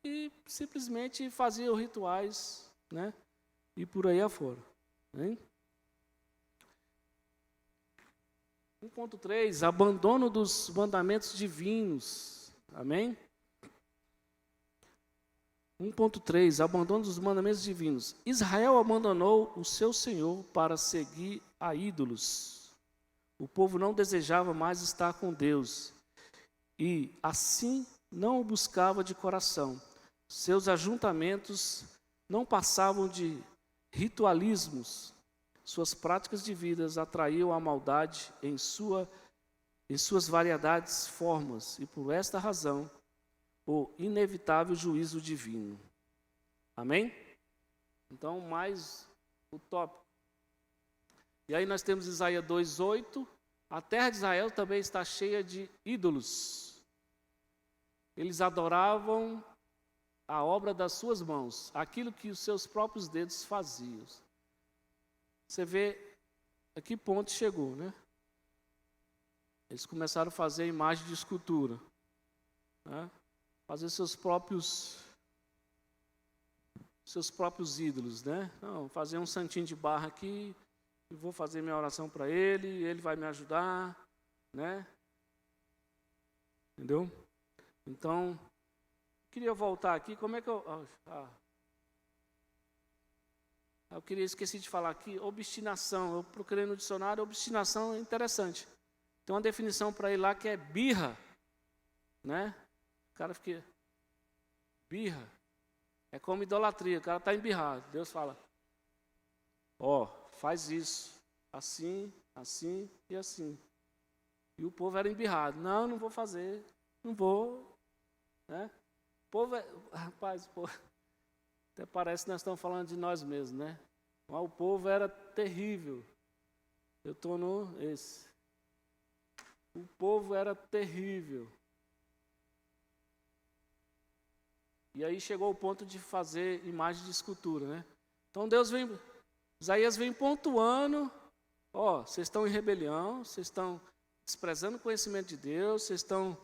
e simplesmente fazia rituais, né, e por aí afora. Hein? 1.3, abandono dos mandamentos divinos. Amém? 1.3, abandono dos mandamentos divinos. Israel abandonou o seu Senhor para seguir a ídolos. O povo não desejava mais estar com Deus e, assim, não o buscava de coração. Seus ajuntamentos não passavam de ritualismos. Suas práticas de vida atraíam a maldade em suas variedades formas e, por esta razão, o inevitável juízo divino. Amém? Então, mais o tópico. E aí nós temos Isaías 2:8. A terra de Israel também está cheia de ídolos. Eles adoravam a obra das suas mãos, aquilo que os seus próprios dedos faziam. Você vê a que ponto chegou, né? Eles começaram a fazer imagem de escultura, né? Fazer seus próprios ídolos, né? Não, fazer um santinho de barra aqui, eu vou fazer minha oração para ele vai me ajudar, né? Entendeu? Então, queria voltar aqui, como é que eu esqueci de falar aqui, obstinação. Eu procurei no dicionário, obstinação é interessante. Tem uma definição para ele lá que é birra, né? O cara fica, birra, é como idolatria, o cara está embirrado. Deus fala, faz isso, assim, assim e assim. E o povo era embirrado, não vou fazer, não vou, né? O povo rapaz, até parece que nós estamos falando de nós mesmos, né? Mas o povo era terrível. Eu estou no esse. O povo era terrível. E aí chegou o ponto de fazer imagem de escultura, né? Então Isaías vem pontuando, vocês estão em rebelião, vocês estão desprezando o conhecimento de Deus, vocês estão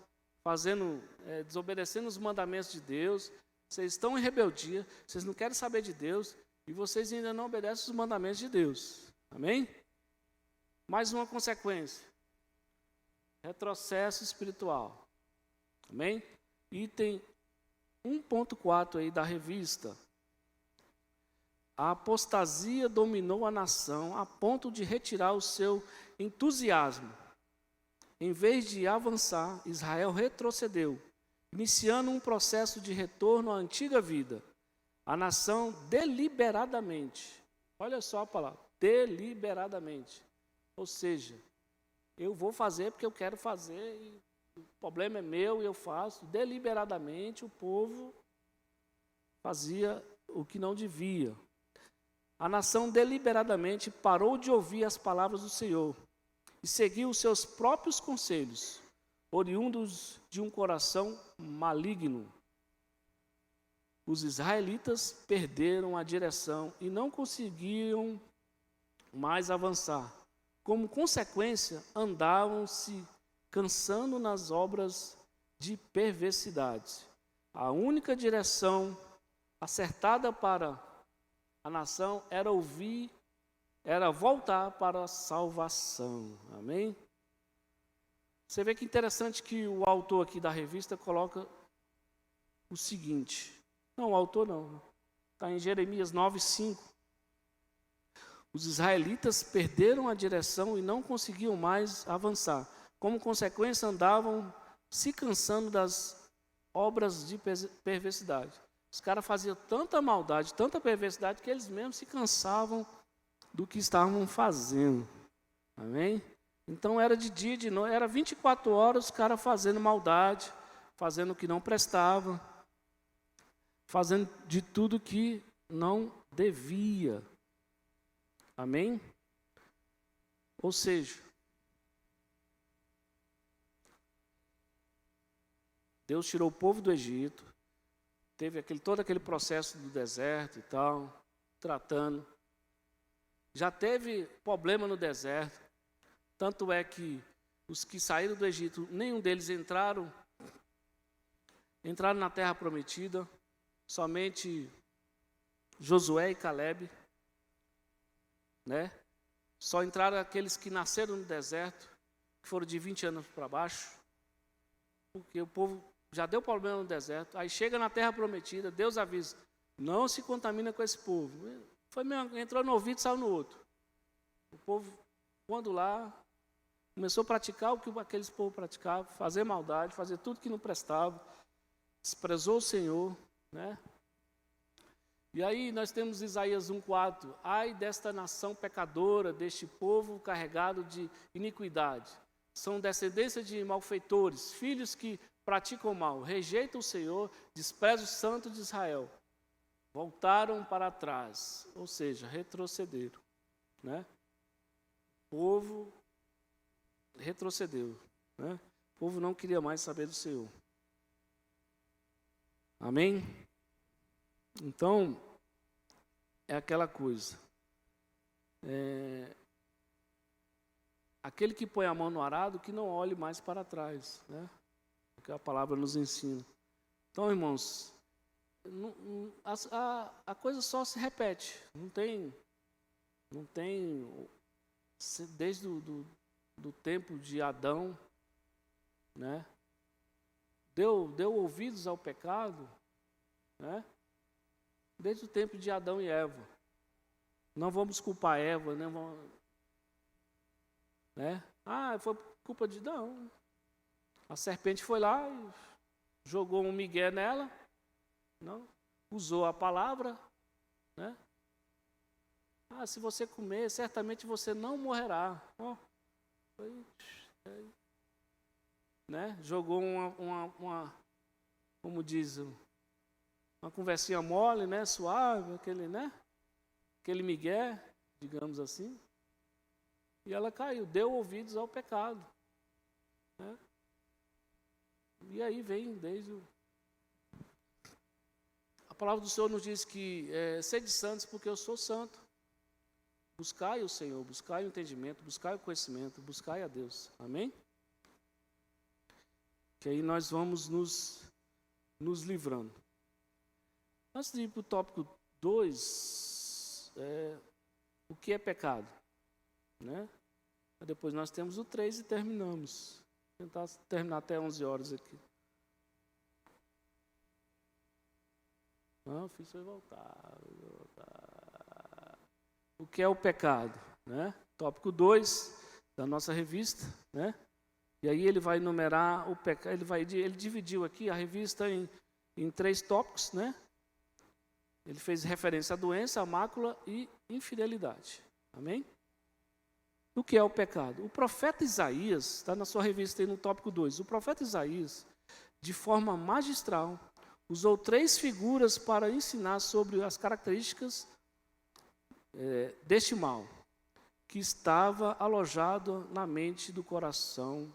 desobedecendo os mandamentos de Deus, vocês estão em rebeldia, vocês não querem saber de Deus, e vocês ainda não obedecem os mandamentos de Deus. Amém? Mais uma consequência. Retrocesso espiritual. Amém? Item 1.4 aí da revista. A apostasia dominou a nação a ponto de retirar o seu entusiasmo. Em vez de avançar, Israel retrocedeu, iniciando um processo de retorno à antiga vida. A nação deliberadamente, olha só a palavra, deliberadamente. Ou seja, eu vou fazer porque eu quero fazer, e o problema é meu e eu faço. Deliberadamente o povo fazia o que não devia. A nação deliberadamente parou de ouvir as palavras do Senhor e seguiu os seus próprios conselhos, oriundos de um coração maligno. Os israelitas perderam a direção e não conseguiam mais avançar. Como consequência, andavam se cansando nas obras de perversidade. A única direção acertada para a nação era voltar para a salvação. Amém? Você vê que interessante que o autor aqui da revista coloca o seguinte. Não, o autor não. Está em Jeremias 9:5. Os israelitas perderam a direção e não conseguiam mais avançar. Como consequência, andavam se cansando das obras de perversidade. Os caras faziam tanta maldade, tanta perversidade, que eles mesmos se cansavam do que estavam fazendo. Amém? Então era de dia e de noite, era 24 horas os caras fazendo maldade, fazendo o que não prestava, fazendo de tudo que não devia. Amém? Ou seja, Deus tirou o povo do Egito, teve todo aquele processo do deserto e tal, tratando. Já teve problema no deserto, tanto é que os que saíram do Egito, nenhum deles entraram na terra prometida, somente Josué e Calebe, né? Só entraram aqueles que nasceram no deserto, que foram de 20 anos para baixo, porque o povo já deu problema no deserto, aí chega na terra prometida, Deus avisa, não se contamina com esse povo. Foi mesmo, entrou no ouvido e saiu no outro. O povo, quando lá, começou a praticar o que aqueles povos praticavam, fazer maldade, fazer tudo que não prestava, desprezou o Senhor, né? E aí nós temos Isaías 1,4, ai desta nação pecadora, deste povo carregado de iniquidade. São descendência de malfeitores, filhos que praticam mal, rejeitam o Senhor, desprezam o santo de Israel. Voltaram para trás, ou seja, retrocederam, né? O povo retrocedeu, né? O povo não queria mais saber do Senhor. Amém? Então, é aquela coisa. Aquele que põe a mão no arado, que não olhe mais para trás, né? O que a palavra nos ensina. Então, irmãos, a coisa só se repete. Não tem desde do tempo de Adão, né? Deu ouvidos ao pecado, né? Desde o tempo de Adão e Eva. Não vamos culpar Eva, né? Foi culpa de Adão. A serpente foi lá e jogou um migué nela, não? Usou a palavra, né? Se você comer, certamente você não morrerá. Né? Jogou uma como diz, uma conversinha mole, né? Suave, aquele migué, digamos assim. E ela caiu, deu ouvidos ao pecado, né? E aí vem desde a palavra do Senhor nos diz que sede santos porque eu sou santo. Buscai o Senhor, buscai o entendimento, buscai o conhecimento, buscai a Deus. Amém? Que aí nós vamos nos livrando. Antes de ir para o tópico 2, o que é pecado? Né? Depois nós temos o 3 e terminamos. Vou tentar terminar até 11 horas aqui. Não, fiz foi voltar. O que é o pecado? Né? Tópico 2 da nossa revista, né? E aí ele vai enumerar o pecado. Ele dividiu aqui a revista em 3 tópicos, né? Ele fez referência à doença, à mácula e infidelidade. Amém? O que é o pecado? O profeta Isaías, está na sua revista aí no tópico 2, o profeta Isaías, de forma magistral, usou 3 figuras para ensinar sobre as características deste mal, que estava alojado na mente e no coração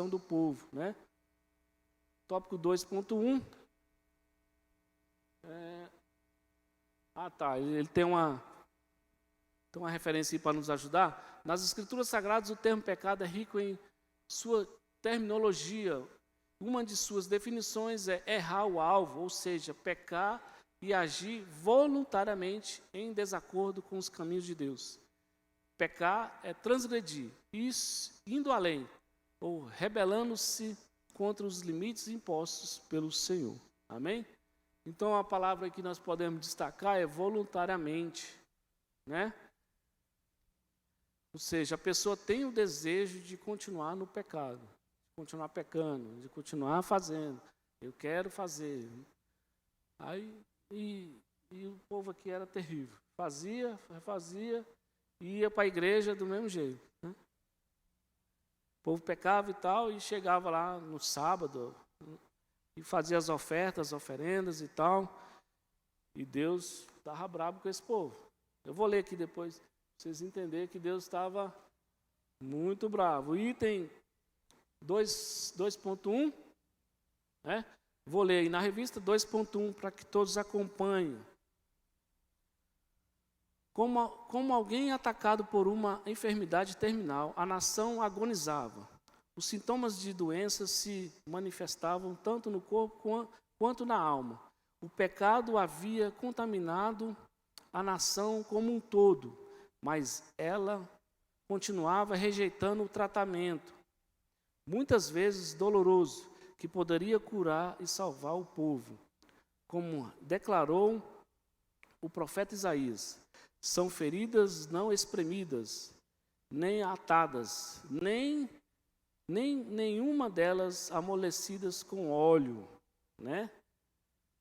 do povo, né? Tópico 2.1. Ele tem uma referência aí para nos ajudar. Nas Escrituras Sagradas, o termo pecado é rico em sua terminologia. Uma de suas definições é errar o alvo, ou seja, pecar e agir voluntariamente em desacordo com os caminhos de Deus. Pecar é transgredir, indo além, ou rebelando-se contra os limites impostos pelo Senhor. Amém? Então, a palavra que nós podemos destacar é voluntariamente, né? Ou seja, a pessoa tem o desejo de continuar no pecado, de continuar pecando, de continuar fazendo. Eu quero fazer. E o povo aqui era terrível. Fazia, ia para a igreja do mesmo jeito, né? O povo pecava e tal, e chegava lá no sábado e fazia as ofertas, as oferendas e tal. E Deus estava bravo com esse povo. Eu vou ler aqui depois, para vocês entenderem que Deus estava muito bravo. Item 2.1, né? Vou ler aí na revista 2.1 para que todos acompanhem. Como alguém atacado por uma enfermidade terminal, a nação agonizava. Os sintomas de doença se manifestavam tanto no corpo quanto na alma. O pecado havia contaminado a nação como um todo, mas ela continuava rejeitando o tratamento, muitas vezes doloroso, que poderia curar e salvar o povo. Como declarou o profeta Isaías, são feridas não espremidas, nem atadas, nem nenhuma delas amolecidas com óleo, né?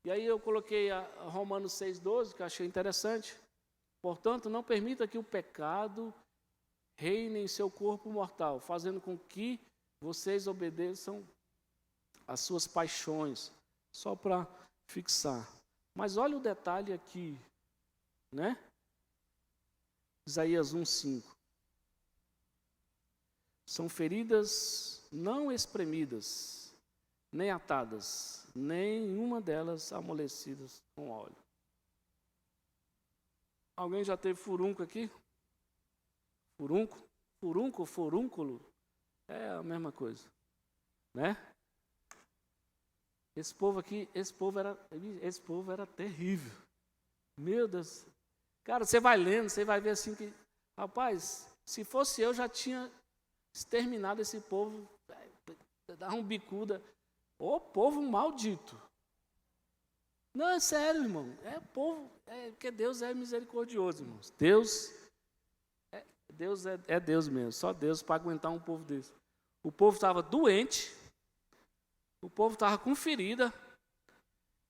E aí eu coloquei a Romanos 6,12, que eu achei interessante. Portanto, não permita que o pecado reine em seu corpo mortal, fazendo com que vocês obedeçam às suas paixões, só para fixar. Mas olha o detalhe aqui, né? Isaías 1,5. São feridas não espremidas, nem atadas, nenhuma delas amolecidas com óleo. Alguém já teve furúnculo aqui? Furúnculo, é a mesma coisa, né? Esse povo era terrível. Meu Deus. Cara, você vai lendo, você vai ver assim que, rapaz, se fosse eu já tinha exterminado esse povo, dar um bicuda. Ô povo maldito. Não, é sério, irmão. Porque Deus é misericordioso, irmãos. Deus é Deus mesmo. Só Deus para aguentar um povo desse. O povo estava doente, o povo estava com ferida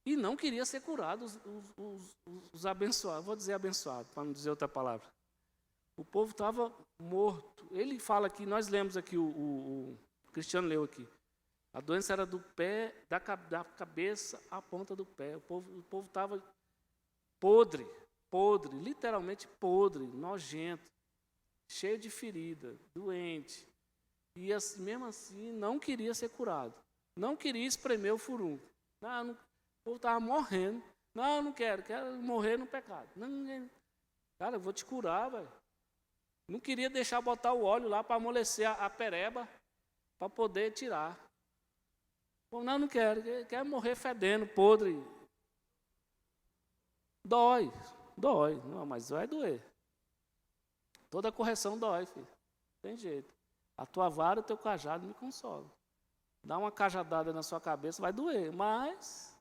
e não queria ser curado. Os abençoados, vou dizer abençoado, para não dizer outra palavra. O povo estava morto. Ele fala aqui, nós lemos aqui, o Cristiano leu aqui. A doença era do pé, da cabeça à ponta do pé. O povo estava podre, literalmente podre, nojento, cheio de ferida, doente. E mesmo assim não queria ser curado. Não queria espremer o furúnculo. O povo estava morrendo. Não quero morrer no pecado. Cara, eu vou te curar, velho. Não queria deixar botar o óleo lá para amolecer a pereba, para poder tirar. Não quero morrer fedendo, podre. Dói. Não, mas vai doer. Toda correção dói, filho. Tem jeito. A tua vara e o teu cajado me consolam. Dá uma cajadada na sua cabeça, vai doer, mas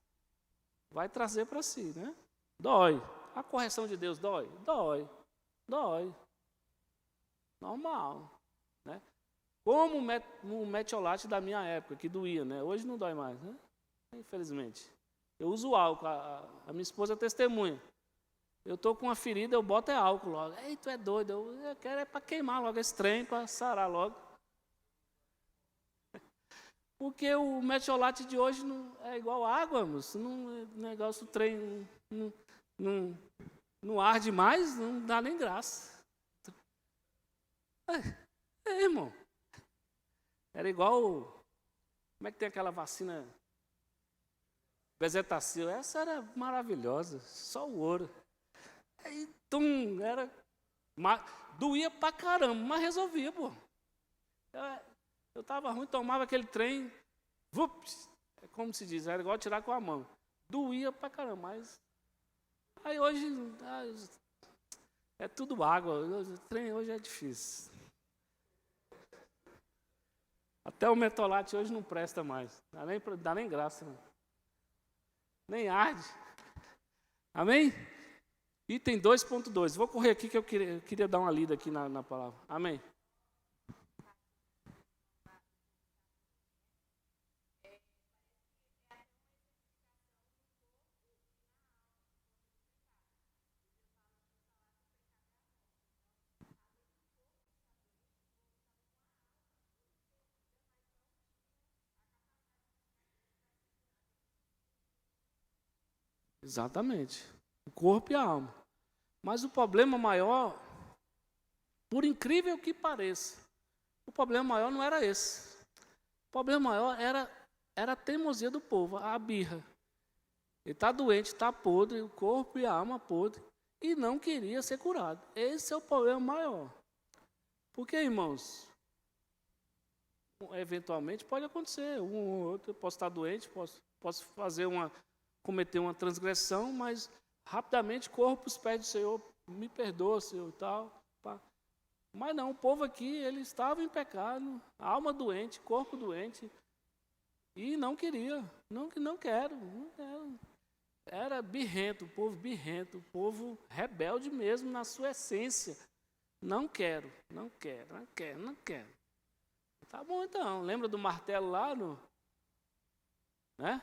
vai trazer para si, né? Dói. A correção de Deus dói? Dói. Normal, né? Como o metiolate da minha época, que doía, né? Hoje não dói mais, né? Infelizmente. Eu uso álcool, a minha esposa é testemunha. Eu estou com uma ferida, eu boto álcool logo. Ei, tu é doido, eu quero para queimar logo esse trem, para sarar logo. Porque o metiolate de hoje não é igual água, moço. O negócio, o trem não arde mais, não dá nem graça. Irmão. Era igual, como é que tem aquela vacina Bezetacil? Essa era maravilhosa, só o ouro. Aí, doía pra caramba, mas resolvia, pô. Eu estava ruim, tomava aquele trem, como se diz, era igual tirar com a mão. Doía pra caramba, mas... Aí hoje, é tudo água, o trem hoje é difícil. Até o metolate hoje não presta mais. Dá nem graça. Não. Nem arde. Amém? Item 2.2. Vou correr aqui que eu queria dar uma lida aqui na palavra. Amém? Exatamente. O corpo e a alma. Mas o problema maior, por incrível que pareça, o problema maior não era esse. O problema maior era a teimosia do povo, a birra. Ele está doente, está podre, o corpo e a alma podre, e não queria ser curado. Esse é o problema maior. Porque, irmãos, eventualmente pode acontecer, um ou outro, eu posso estar doente, posso cometer uma transgressão, mas rapidamente corro para os pés do Senhor, me perdoa, Senhor, e tal. Pá. Mas não, o povo aqui, ele estava em pecado, alma doente, corpo doente, E não queria, não quero. Era birrento, o povo rebelde mesmo na sua essência. Não quero. Tá bom então, lembra do martelo lá, né?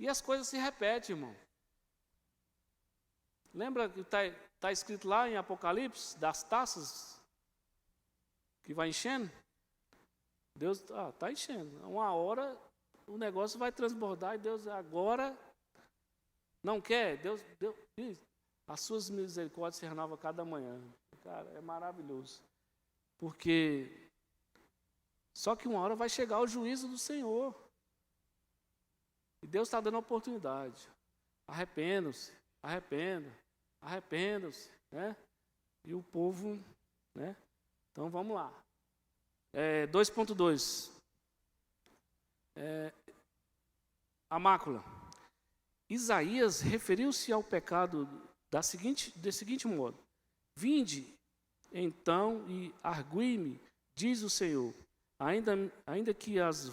E as coisas se repetem, irmão. Lembra que está escrito lá em Apocalipse, das taças, que vai enchendo? Deus está enchendo. Uma hora o negócio vai transbordar e Deus agora não quer. Deus, as suas misericórdias se renovam cada manhã. Cara, é maravilhoso. Porque só que uma hora vai chegar o juízo do Senhor. E Deus está dando oportunidade. Arrependam-se, né? E o povo, né? Então vamos lá. 2.2. A mácula. Isaías referiu-se ao pecado de seguinte modo: vinde, então, e argui-me, diz o Senhor, ainda que os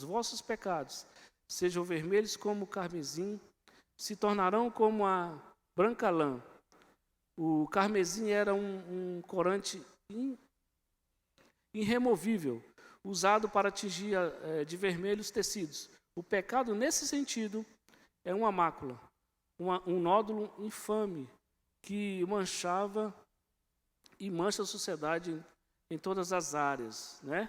vossos pecados sejam vermelhos como o carmesim, se tornarão como a branca lã. O carmesim era um corante irremovível, usado para tingir de vermelho os tecidos. O pecado, nesse sentido, é uma mácula, um nódulo infame que manchava e mancha a sociedade em todas as áreas, né?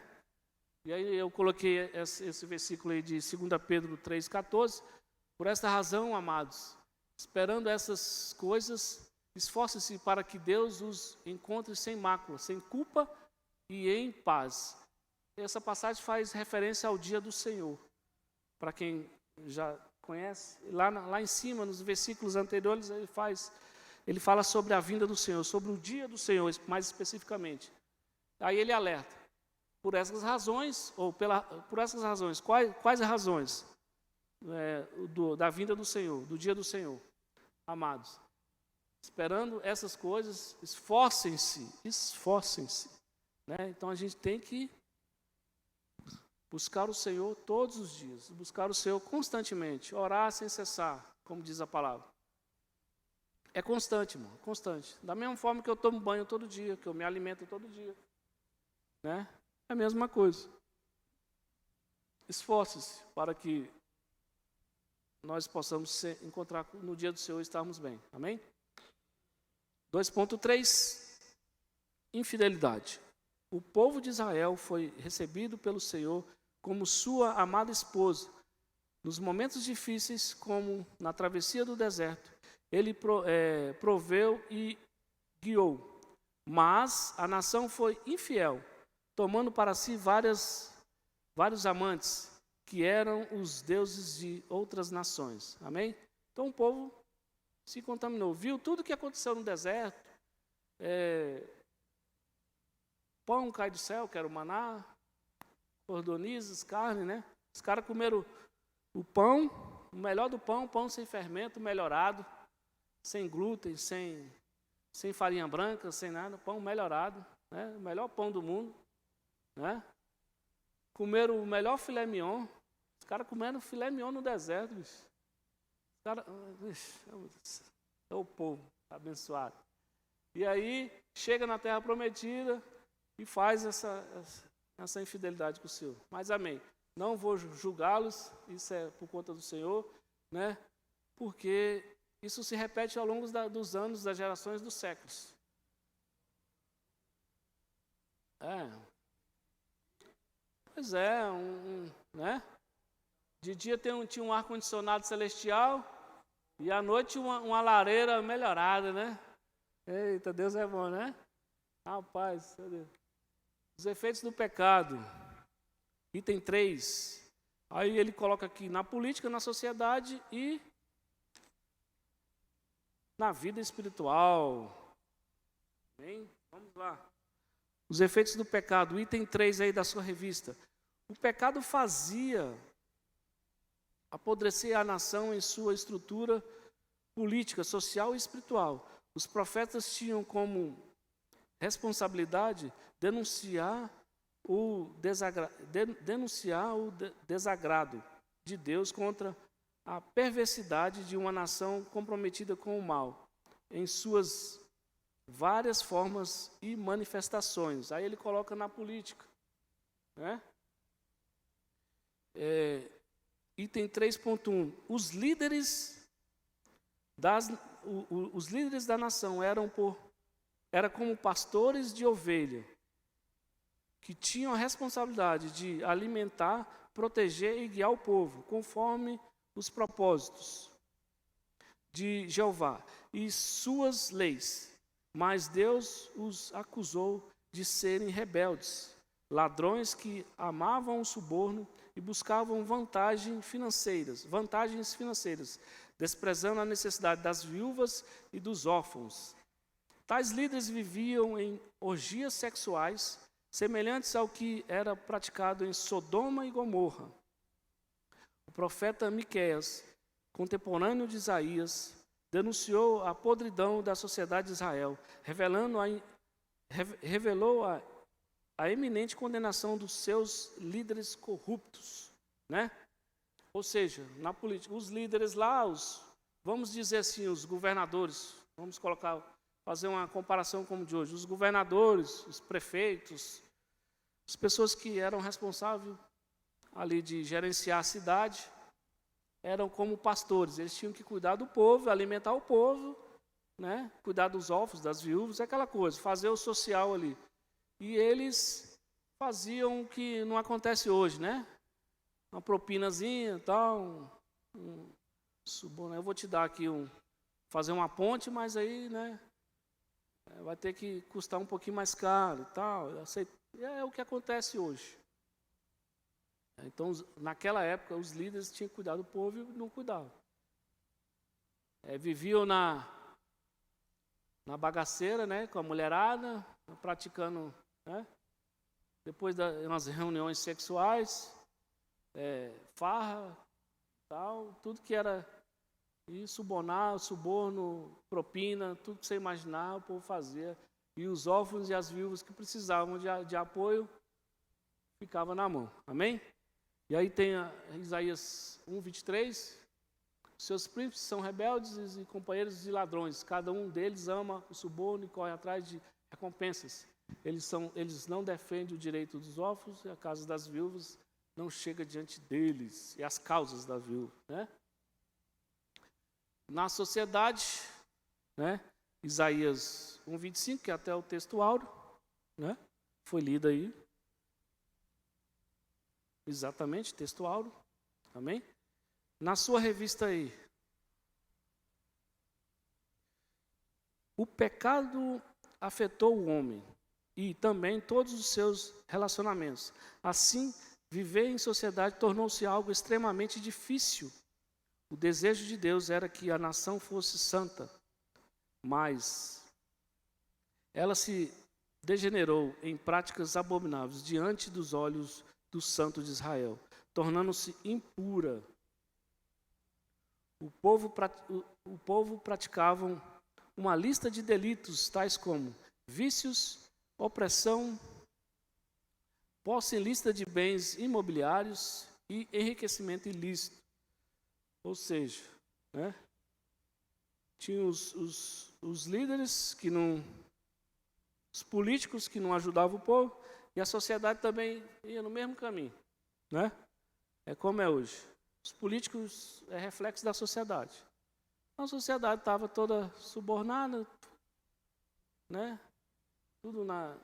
E aí eu coloquei esse versículo aí de 2 Pedro 3,14. Por esta razão, amados, esperando essas coisas, esforce-se para que Deus os encontre sem mácula, sem culpa e em paz. Essa passagem faz referência ao dia do Senhor. Para quem já conhece, lá em cima, nos versículos anteriores, ele fala sobre a vinda do Senhor, sobre o dia do Senhor, mais especificamente. Aí ele alerta, por essas razões, quais razões? Da vinda do Senhor, do dia do Senhor. Amados, esperando essas coisas, esforcem-se, né? Então a gente tem que buscar o Senhor todos os dias, buscar o Senhor constantemente, orar sem cessar, como diz a palavra. É constante, irmão, constante. Da mesma forma que eu tomo banho todo dia, que eu me alimento todo dia, né? É a mesma coisa. Esforce-se para que nós possamos encontrar no dia do Senhor e estarmos bem. Amém? 2.3. Infidelidade. O povo de Israel foi recebido pelo Senhor como sua amada esposa. Nos momentos difíceis, como na travessia do deserto, ele proveu e guiou. Mas a nação foi infiel, tomando para si vários amantes, que eram os deuses de outras nações. Amém? Então o povo se contaminou. Viu tudo o que aconteceu no deserto. Pão cai do céu, que era o maná, cordonizes, carne, né? Os caras comeram o pão, o melhor do pão, pão sem fermento, melhorado, sem glúten, sem farinha branca, sem nada, pão melhorado, né? O melhor pão do mundo, né? Comeram o melhor filé mignon. Os caras comendo filé mignon no deserto, bicho. Os caras, é o povo abençoado. E aí, chega na terra prometida e faz essa infidelidade com o Senhor. Mas amém. Não vou julgá-los, isso é por conta do Senhor, né? Porque isso se repete ao longo dos anos, das gerações, dos séculos. Pois é, né? De dia tinha um ar-condicionado celestial e à noite uma lareira melhorada, né? Eita, Deus é bom, né? Rapaz, os efeitos do pecado. Item 3. Aí ele coloca aqui na política, na sociedade e na vida espiritual. Bem, vamos lá. Os efeitos do pecado, item 3 aí da sua revista. O pecado fazia apodrecer a nação em sua estrutura política, social e espiritual. Os profetas tinham como responsabilidade denunciar denunciar o desagrado de Deus contra a perversidade de uma nação comprometida com o mal, em suas várias formas e manifestações. Aí ele coloca na política, né? Item 3.1. Os líderes da nação eram como pastores de ovelha, que tinham a responsabilidade de alimentar, proteger e guiar o povo, conforme os propósitos de Jeová e suas leis. Mas Deus os acusou de serem rebeldes, ladrões que amavam o suborno e buscavam vantagens financeiras, desprezando a necessidade das viúvas e dos órfãos. Tais líderes viviam em orgias sexuais, semelhantes ao que era praticado em Sodoma e Gomorra. O profeta Miqueias, contemporâneo de Isaías, denunciou a podridão da sociedade de Israel, revelou a eminente condenação dos seus líderes corruptos, né? Ou seja, na política, os líderes lá, vamos dizer assim, os governadores, vamos fazer uma comparação como de hoje, os governadores, os prefeitos, as pessoas que eram responsáveis ali de gerenciar a cidade, eram como pastores, eles tinham que cuidar do povo, alimentar o povo, né? Cuidar dos órfãos, das viúvas, aquela coisa, fazer o social ali. E eles faziam o que não acontece hoje, né? Uma propinazinha, tal, suborno. Eu vou te dar aqui fazer uma ponte, mas aí, né? Vai ter que custar um pouquinho mais caro, tal. É o que acontece hoje. Então, naquela época, os líderes tinham que cuidar do povo e não cuidavam. Viviam na bagaceira, né, com a mulherada, praticando, né, depois das reuniões sexuais, farra, tal, tudo que era suborno, propina, tudo que você imaginar, o povo fazia. E os órfãos e as viúvas que precisavam de apoio, ficava na mão. Amém? E aí tem Isaías 1:23, seus príncipes são rebeldes e companheiros de ladrões, cada um deles ama o suborno e corre atrás de recompensas. Eles não defendem o direito dos órfãos e a causa das viúvas não chega diante deles, e as causas da viúva, né? Na sociedade, né, Isaías 1:25, que é até o texto áureo, né, foi lido aí. Exatamente, texto áureo. Amém? Na sua revista aí. O pecado afetou o homem e também todos os seus relacionamentos. Assim, viver em sociedade tornou-se algo extremamente difícil. O desejo de Deus era que a nação fosse santa, mas ela se degenerou em práticas abomináveis diante dos olhos do Santo de Israel, tornando-se impura. O povo praticava uma lista de delitos, tais como vícios, opressão, posse ilícita de bens imobiliários e enriquecimento ilícito. Ou seja, né, tinha os líderes que não, os políticos que não ajudavam o povo, e a sociedade também ia no mesmo caminho, né? É como é hoje. Os políticos é reflexo da sociedade. A sociedade estava toda subornada, né? Tudo na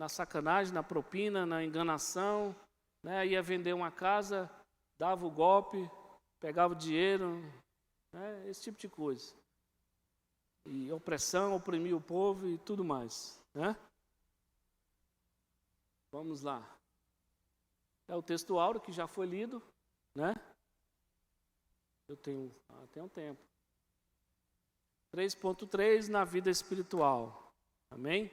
sacanagem, na propina, na enganação, né? Ia vender uma casa, dava o golpe, pegava o dinheiro, né? Esse tipo de coisa. E opressão, oprimia o povo e tudo mais, né? Vamos lá. É o texto áureo que já foi lido, né? Eu tenho até um tempo. 3.3 na vida espiritual. Amém?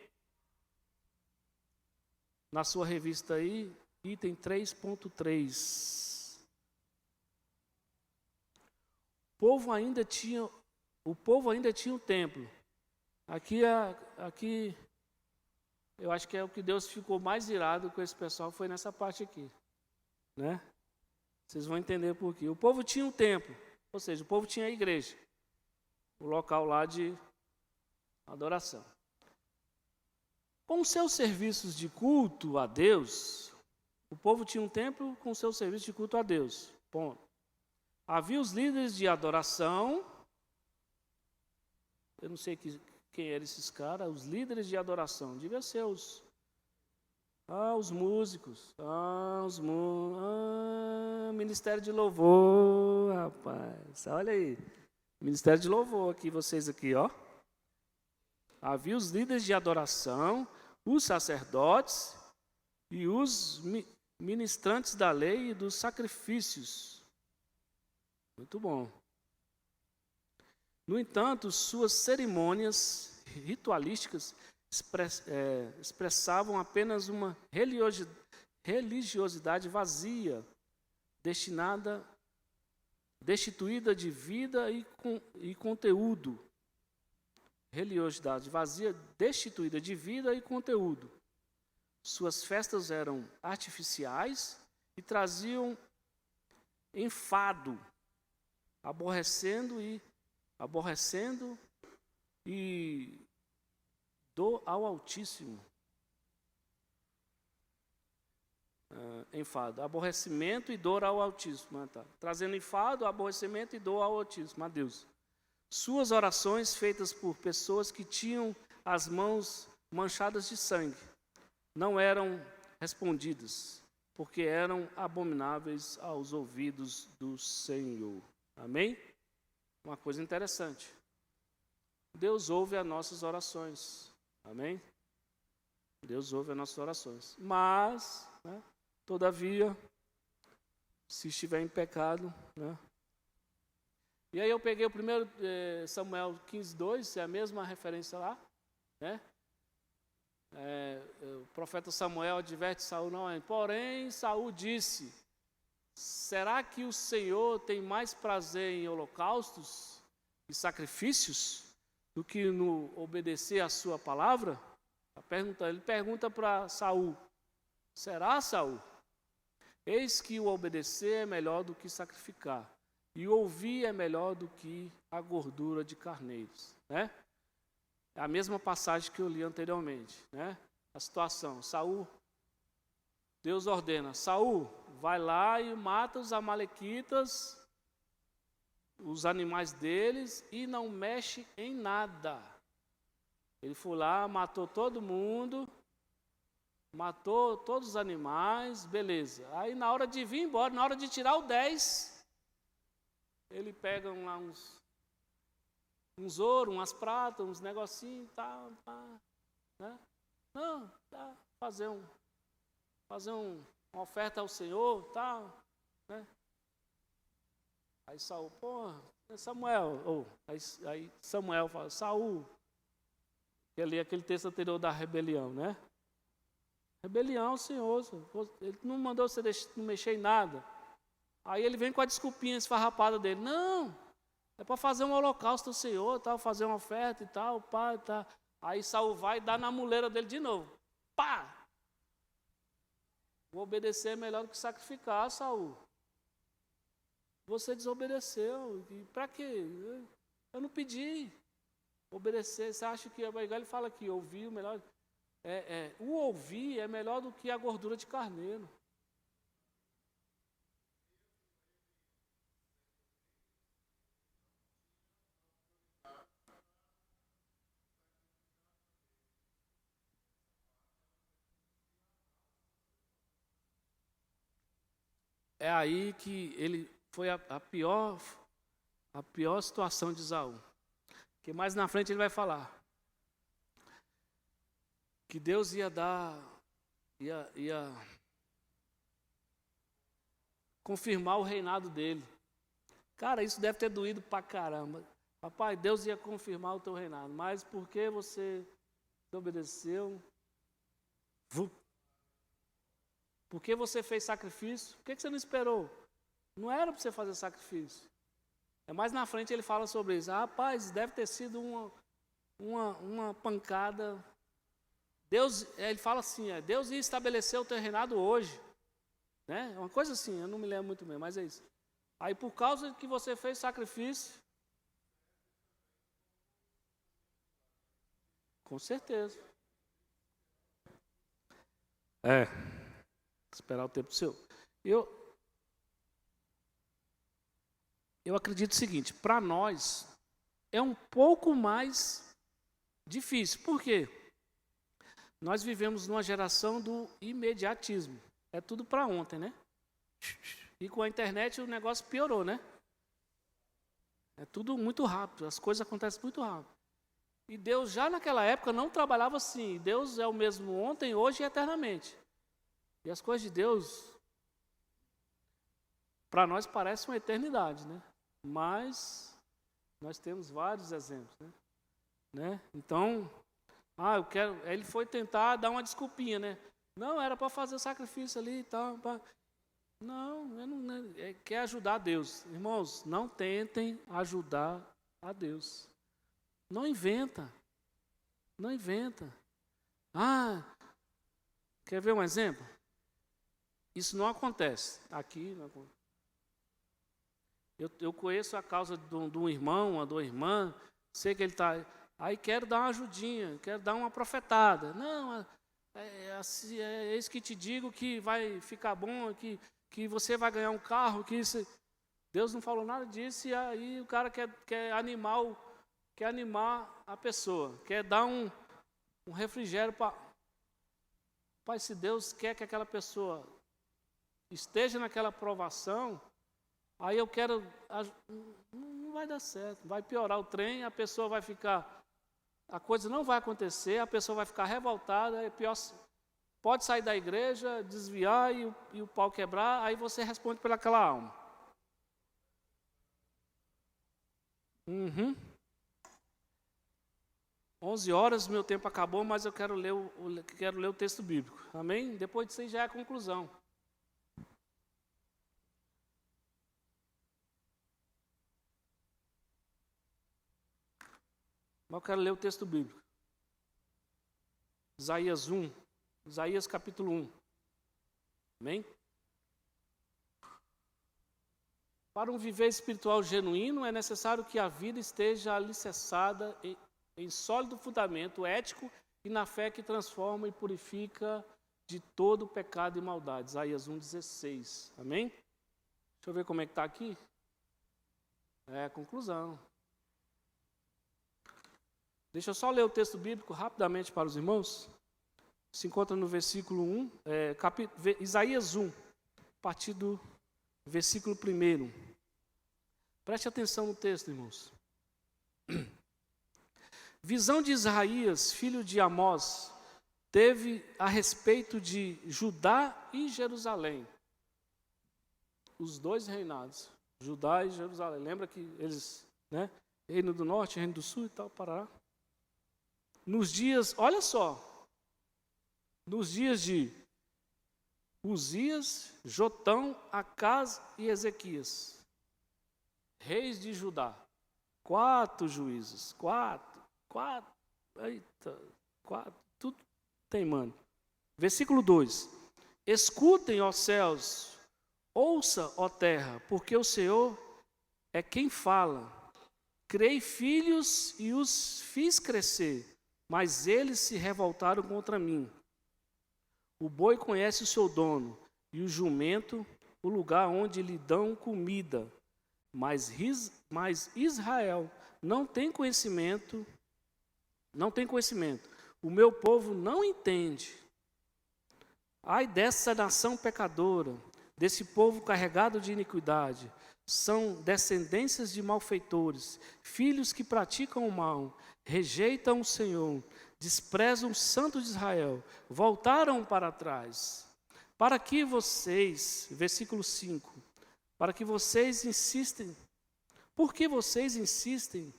Na sua revista aí, item 3.3. O povo ainda tinha um templo. Aqui eu acho que é o que Deus ficou mais irado com esse pessoal, foi nessa parte aqui, né? Vocês vão entender por quê. O povo tinha um templo, ou seja, o povo tinha a igreja, o local lá de adoração. Com seus serviços de culto a Deus, o povo tinha um templo com seus serviços de culto a Deus. Ponto. Havia os líderes de adoração, eu não sei quem eram esses caras, os líderes de adoração, devia ser os músicos, ministério de louvor, rapaz, olha aí, ministério de louvor aqui, vocês aqui, ó. Havia os líderes de adoração, os sacerdotes e os ministrantes da lei e dos sacrifícios. Muito bom. No entanto, suas cerimônias ritualísticas expressavam apenas uma religiosidade vazia, destituída de vida e conteúdo. Religiosidade vazia, destituída de vida e conteúdo. Suas festas eram artificiais e traziam enfado, aborrecendo e dor ao Altíssimo. Enfado, aborrecimento e dor ao Altíssimo. Tá. Trazendo enfado, aborrecimento e dor ao Altíssimo, a Deus. Suas orações, feitas por pessoas que tinham as mãos manchadas de sangue, não eram respondidas, porque eram abomináveis aos ouvidos do Senhor. Amém? Uma coisa interessante. Deus ouve as nossas orações. Amém? Deus ouve as nossas orações. Mas, né, todavia, se estiver em pecado, né? E aí eu peguei o primeiro Samuel 15:2, é a mesma referência lá, né? O profeta Samuel adverte Saul, não é? Porém, Saul disse: será que o Senhor tem mais prazer em holocaustos e sacrifícios do que no obedecer à sua palavra? Ele pergunta para Saul: será, Saul? Eis que o obedecer é melhor do que sacrificar, e ouvir é melhor do que a gordura de carneiros, né? É a mesma passagem que eu li anteriormente, né? A situação, Saul, Deus ordena: Saul, vai lá e mata os amalequitas, os animais deles, e não mexe em nada. Ele foi lá, matou todo mundo, matou todos os animais, beleza. Aí na hora de vir embora, na hora de tirar o 10, ele pega lá uns ouro, umas pratas, uns negocinhos e tal, né? Não, tá, fazer uma oferta ao Senhor, tal, né? Aí Saul, Samuel, aí Samuel fala: Saul, aquele texto anterior da rebelião, né? Rebelião, Senhor, ele não mandou você não mexer em nada. Aí ele vem com a desculpinha esfarrapada dele: não, é para fazer um holocausto ao Senhor, tal, fazer uma oferta e tal, pá, tá. Aí Saul vai e dá na muleira dele de novo. Pá! Vou obedecer é melhor do que sacrificar, Saul. Você desobedeceu. Para quê? Eu não pedi. Obedecer. Você acha que ele fala aqui, ouvir o melhor. O ouvir é melhor do que a gordura de carneiro. É aí que ele foi a pior situação de Saul. Porque mais na frente ele vai falar que Deus ia confirmar o reinado dele. Cara, isso deve ter doído pra caramba. Papai, Deus ia confirmar o teu reinado, mas porque você desobedeceu, porque você fez sacrifício, por que você não esperou? Não era para você fazer sacrifício. Mais na frente ele fala sobre isso. Rapaz, deve ter sido uma pancada Deus, ele fala assim, Deus ia estabelecer o teu reinado hoje. Né? É uma coisa assim, eu não me lembro muito bem, mas é isso. Aí por causa que você fez sacrifício, com certeza. Esperar o tempo seu. Eu acredito o seguinte, para nós é um pouco mais difícil. Por quê? Nós vivemos numa geração do imediatismo. É tudo para ontem, né? E com a internet o negócio piorou, né? É tudo muito rápido, as coisas acontecem muito rápido. E Deus já naquela época não trabalhava assim. Deus é o mesmo ontem, hoje e eternamente. E as coisas de Deus, para nós parece uma eternidade, né? Mas nós temos vários exemplos, né? Então, ele foi tentar dar uma desculpinha, né? Não, era para fazer o sacrifício ali e tal. Não, quer ajudar Deus. Irmãos, não tentem ajudar a Deus. Não inventa. Quer ver um exemplo? Isso não acontece. Aqui não acontece. Eu conheço a causa de um irmão, uma da irmã, sei que ele está... Aí quero dar uma ajudinha, quero dar uma profetada. Não, é isso que te digo que vai ficar bom, que você vai ganhar um carro, que isso... Deus não falou nada disso e aí o cara quer animar a pessoa, quer dar um refrigério para... Pai, se Deus quer que aquela pessoa esteja naquela provação, aí eu quero... Não vai dar certo, vai piorar o trem, a pessoa vai ficar... A coisa não vai acontecer, a pessoa vai ficar revoltada, é pior, pode sair da igreja, desviar e o pau quebrar, aí você responde pelaquela alma. 11 horas, meu tempo acabou, mas eu quero ler o texto bíblico. Amém? Depois disso aí já é a conclusão. Mas eu quero ler o texto bíblico. Isaías capítulo 1. Amém? Para um viver espiritual genuíno, é necessário que a vida esteja alicerçada em sólido fundamento ético e na fé que transforma e purifica de todo pecado e maldade. Isaías 1,16. Amém? Deixa eu ver como é que está aqui. É a conclusão. Deixa eu só ler o texto bíblico rapidamente para os irmãos. Se encontra no versículo 1, Isaías 1, a partir do versículo 1. Preste atenção no texto, irmãos. Visão de Isaías, filho de Amós, teve a respeito de Judá e Jerusalém. Os dois reinados, Judá e Jerusalém. Lembra que eles, né? Reino do Norte, Reino do Sul e tal, Pará. Nos dias, olha só, nos dias de Uzias, Jotão, Acaz e Ezequias, reis de Judá, 4 juízes, 4, tudo tem, mano. Versículo 2, escutem, ó céus, ouça, ó terra, porque o Senhor é quem fala. Criei filhos e os fiz crescer, mas eles se revoltaram contra mim. O boi conhece o seu dono, e o jumento o lugar onde lhe dão comida. Mas Israel não tem conhecimento. O meu povo não entende. Ai dessa nação pecadora, desse povo carregado de iniquidade. São descendências de malfeitores, filhos que praticam o mal, rejeitam o Senhor, desprezam o Santo de Israel, voltaram para trás. Para que vocês, versículo 5, para que vocês insistem, por que vocês insistem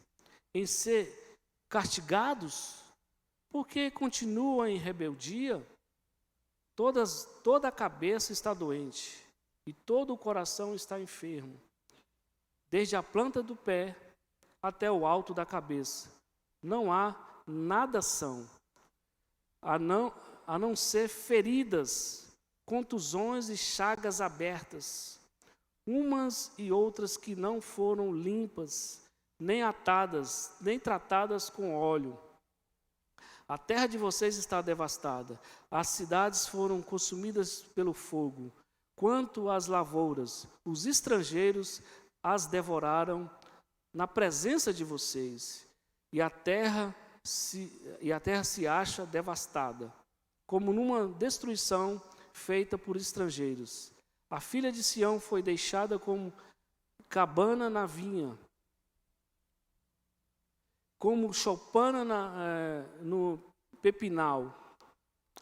em ser castigados? Porque continuam em rebeldia? Toda a cabeça está doente e todo o coração está enfermo. Desde a planta do pé até o alto da cabeça, não há nada são. a não ser feridas, contusões e chagas abertas, umas e outras que não foram limpas, nem atadas, nem tratadas com óleo. A terra de vocês está devastada, as cidades foram consumidas pelo fogo. Quanto às lavouras, os estrangeiros as devoraram na presença de vocês, e a terra se acha devastada, como numa destruição feita por estrangeiros. A filha de Sião foi deixada como cabana na vinha, como choupana no pepinal,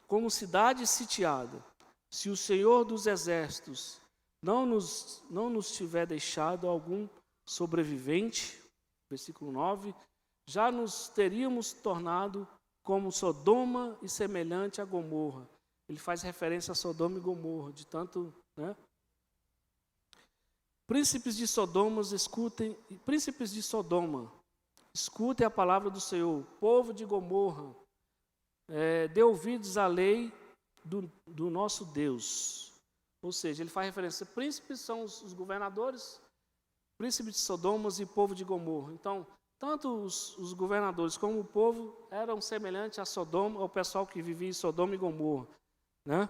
como cidade sitiada. Se o Senhor dos Exércitos não nos tiver deixado algum sobrevivente, versículo 9, já nos teríamos tornado como Sodoma e semelhante a Gomorra. Ele faz referência a Sodoma e Gomorra, de tanto, né? Príncipes de Sodoma, escutem a palavra do Senhor. Povo de Gomorra, dê ouvidos à lei do nosso Deus. Ou seja, ele faz referência, príncipes são os governadores, príncipes de Sodoma e povo de Gomorra. Então, tanto os governadores como o povo eram semelhantes a Sodoma, ao pessoal que vivia em Sodoma e Gomorra, né?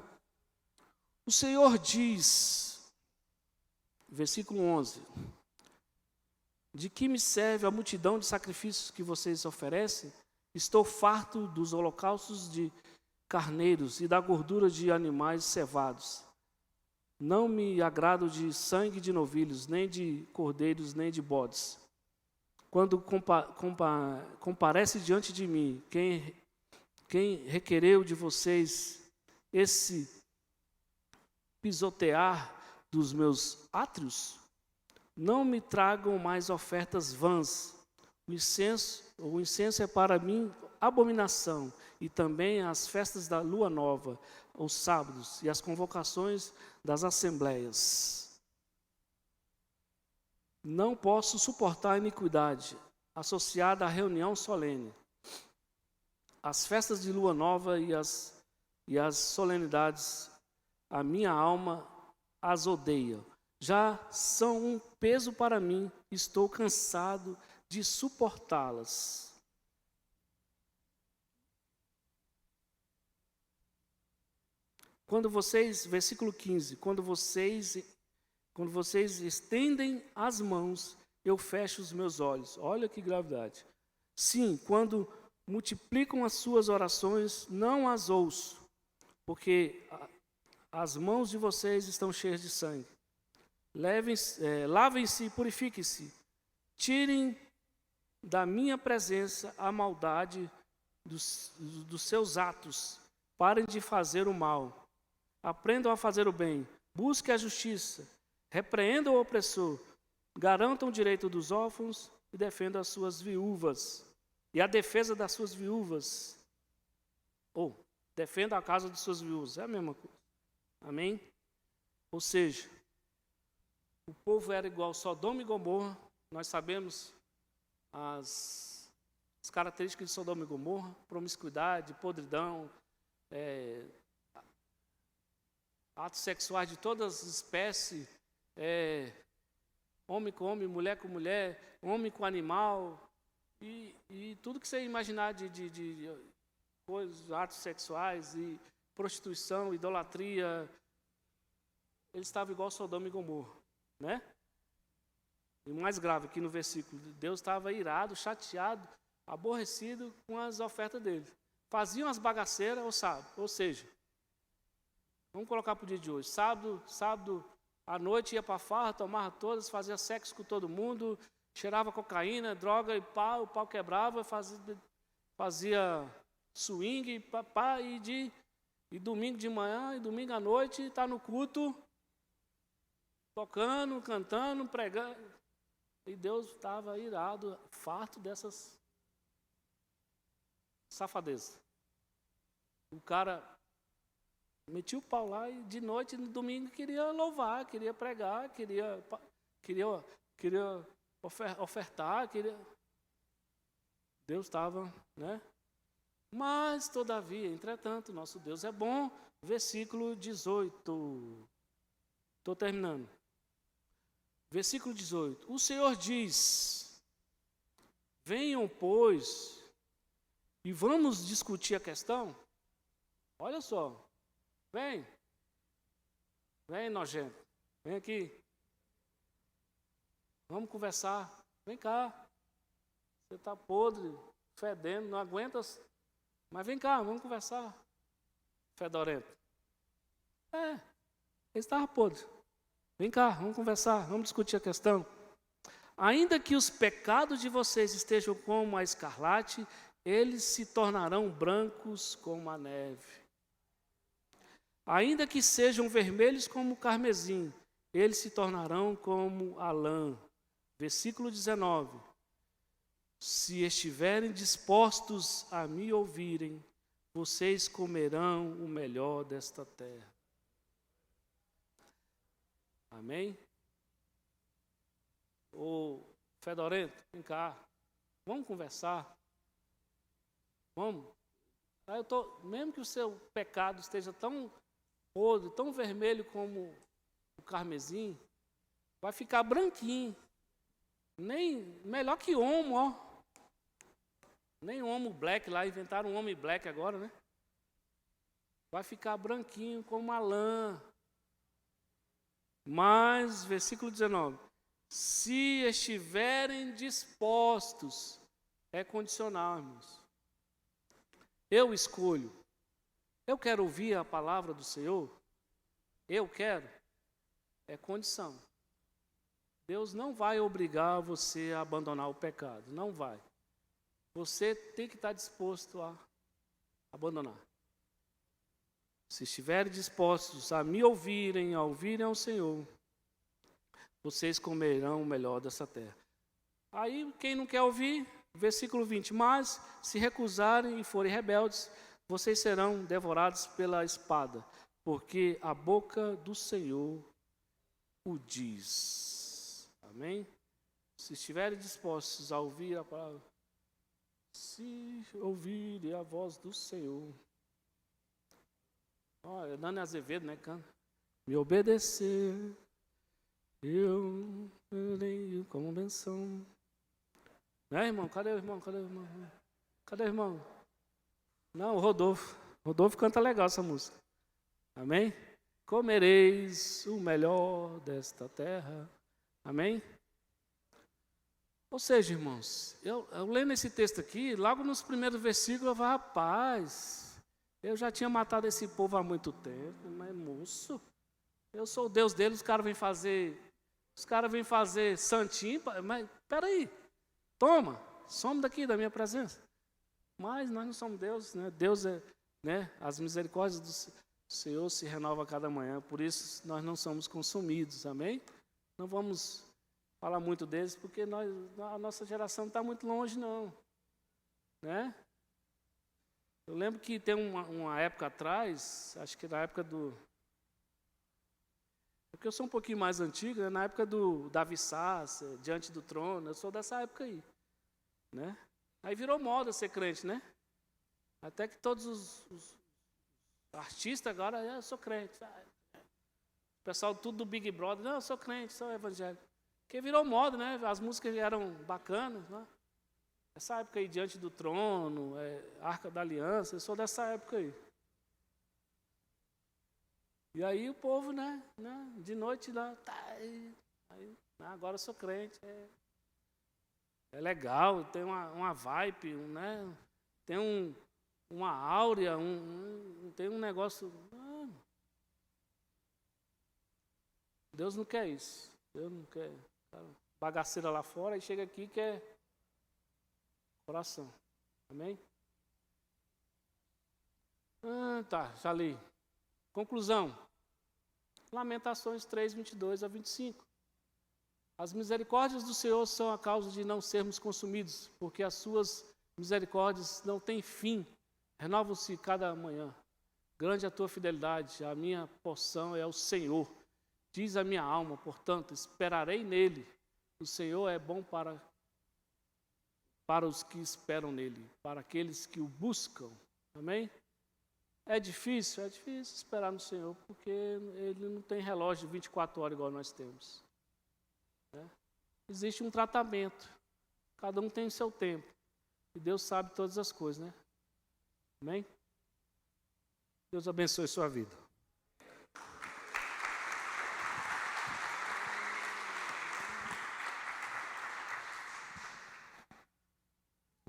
O Senhor diz, versículo 11, de que me serve a multidão de sacrifícios que vocês oferecem? Estou farto dos holocaustos de carneiros e da gordura de animais cevados. Não me agrado de sangue de novilhos, nem de cordeiros, nem de bodes. Quando comparece diante de mim quem requereu de vocês esse pisotear dos meus átrios, não me tragam mais ofertas vãs. O incenso é para mim abominação, e também as festas da lua nova, os sábados e as convocações das assembleias. Não posso suportar a iniquidade associada à reunião solene. As festas de lua nova e as solenidades, a minha alma as odeia. Já são um peso para mim, estou cansado de suportá-las. Quando vocês, versículo 15, quando vocês estendem as mãos, eu fecho os meus olhos. Olha que gravidade. Sim, quando multiplicam as suas orações, não as ouço, porque as mãos de vocês estão cheias de sangue. Lavem-se e purifiquem-se. Tirem da minha presença a maldade dos seus atos. Parem de fazer o mal. Aprendam a fazer o bem. Busquem a justiça. Repreendam o opressor. Garantam o direito dos órfãos e defendam as suas viúvas. E a defesa das suas viúvas. Defenda a casa de suas viúvas. É a mesma coisa. Amém? Ou seja, o povo era igual Sodoma e Gomorra. Nós sabemos as características de Sodoma e Gomorra: promiscuidade, podridão, atos sexuais de todas as espécies, homem com homem, mulher com mulher, homem com animal, e tudo que você imaginar de coisas, atos sexuais, e prostituição, idolatria. Eles estavam igual Sodoma e Gomorra, né? E o mais grave aqui no versículo, Deus estava irado, chateado, aborrecido com as ofertas dele. Faziam as bagaceiras, ou seja, vamos colocar para o dia de hoje, sábado à noite ia para a farra, tomava todas, fazia sexo com todo mundo, cheirava cocaína, droga e pau, o pau quebrava, fazia swing, e domingo de manhã e domingo à noite está no culto, tocando, cantando, pregando. E Deus estava irado, farto dessas safadezas. O cara metia o pau lá e de noite, no domingo, queria louvar, queria pregar, queria ofertar, Deus estava, né? Mas, todavia, entretanto, nosso Deus é bom. Versículo 18. Estou terminando. Versículo 18. O Senhor diz: venham, pois, e vamos discutir a questão. Olha só. Vem. Vem, nojento. Vem aqui. Vamos conversar. Vem cá. Você está podre, fedendo, não aguenta. Mas vem cá, vamos conversar. Fedorento. Ele estava podre. Vem cá, vamos conversar, vamos discutir a questão. Ainda que os pecados de vocês estejam como a escarlate, eles se tornarão brancos como a neve. Ainda que sejam vermelhos como o carmesim, eles se tornarão como a lã. Versículo 19. Se estiverem dispostos a me ouvirem, vocês comerão o melhor desta terra. Amém? Ô fedorento, vem cá. Vamos conversar. Vamos. Mesmo que o seu pecado esteja tão podre, tão vermelho como o carmesim, vai ficar branquinho. Nem melhor que homo, ó. Nem o homo black lá, inventaram um homem black agora, né? Vai ficar branquinho como a lã. Mas, versículo 19, se estiverem dispostos, é condicional, irmãos. Eu escolho. Eu quero ouvir a palavra do Senhor. Eu quero. É condição. Deus não vai obrigar você a abandonar o pecado. Não vai. Você tem que estar disposto a abandonar. Se estiverem dispostos a me ouvirem, a ouvirem ao Senhor, vocês comerão o melhor dessa terra. Aí, quem não quer ouvir, versículo 20, mas se recusarem e forem rebeldes, vocês serão devorados pela espada, porque a boca do Senhor o diz. Amém? Se estiverem dispostos a ouvir a palavra, se ouvirem a voz do Senhor. Olha, Dani Azevedo, né, canta. Me obedecer, eu dei como benção. Né, irmão? Cadê o irmão? Cadê o irmão? Cadê o irmão? Não, o Rodolfo. Rodolfo canta legal essa música. Amém? Comereis o melhor desta terra. Amém? Ou seja, irmãos, eu lendo esse texto aqui, logo nos primeiros versículos, eu falo, rapaz, eu já tinha matado esse povo há muito tempo, mas moço, eu sou o Deus deles, os caras vêm fazer santinho, mas peraí, toma, some daqui da minha presença. Mas nós não somos Deus, né? Deus é, né? As misericórdias do Senhor se renovam a cada manhã, por isso nós não somos consumidos, amém? Não vamos falar muito deles, porque a nossa geração não está muito longe, não. Né? Eu lembro que tem uma época atrás, acho que na época do... Porque eu sou um pouquinho mais antigo, né? Na época do Davi Sasser, Diante do Trono, eu sou dessa época aí. Né? Aí virou moda ser crente, né? Até que todos os artistas agora, eu sou crente. O pessoal tudo do Big Brother, não, eu sou crente, sou evangélico. Porque virou moda, né? As músicas eram bacanas, né? Essa época aí, Diante do Trono, Arca da Aliança, eu sou dessa época aí. E aí o povo, né de noite lá, agora eu sou crente. É legal, tem uma vibe, né? Tem uma áurea, tem um negócio. Deus não quer isso. Deus não quer bagaceira lá fora e chega aqui e quer coração. Amém? Tá, já li. Conclusão. Lamentações 3, 22 a 25. As misericórdias do Senhor são a causa de não sermos consumidos, porque as suas misericórdias não têm fim, renovam-se cada manhã. Grande é a tua fidelidade, a minha porção é o Senhor. Diz a minha alma, portanto, esperarei nele. O Senhor é bom para para os que esperam nele, para aqueles que o buscam. Amém? É difícil esperar no Senhor, porque Ele não tem relógio de 24 horas igual nós temos. Né? Existe um tratamento, cada um tem o seu tempo, e Deus sabe todas as coisas, né? Amém? Deus abençoe sua vida.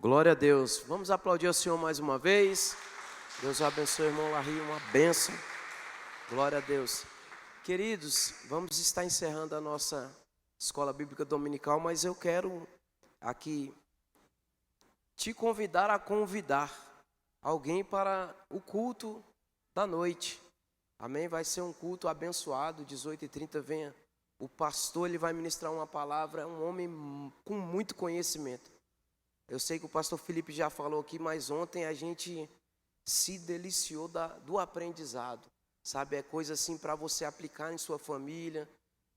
Glória a Deus. Vamos aplaudir ao Senhor mais uma vez. Deus abençoe o irmão Larry, uma bênção. Glória a Deus. Queridos, vamos estar encerrando a nossa escola bíblica dominical, mas eu quero aqui te convidar a convidar alguém para o culto da noite. Amém? Vai ser um culto abençoado, 18h30, venha. O pastor, ele vai ministrar uma palavra, um homem com muito conhecimento. Eu sei que o pastor Felipe já falou aqui, mas ontem a gente se deliciou do aprendizado, sabe? É coisa assim para você aplicar em sua família,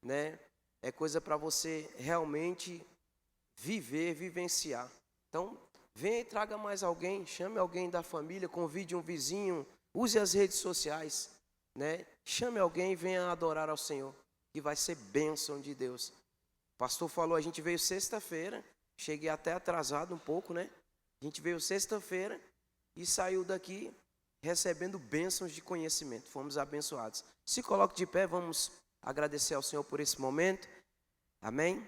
né? É coisa para você realmente vivenciar. Então, venha e traga mais alguém, chame alguém da família, convide um vizinho, use as redes sociais, né? Chame alguém e venha adorar ao Senhor, que vai ser bênção de Deus. O pastor falou, a gente veio sexta-feira, cheguei até atrasado um pouco, né? A gente veio sexta-feira e saiu daqui recebendo bênçãos de conhecimento. Fomos abençoados. Se coloque de pé, vamos agradecer ao Senhor por esse momento. Amém?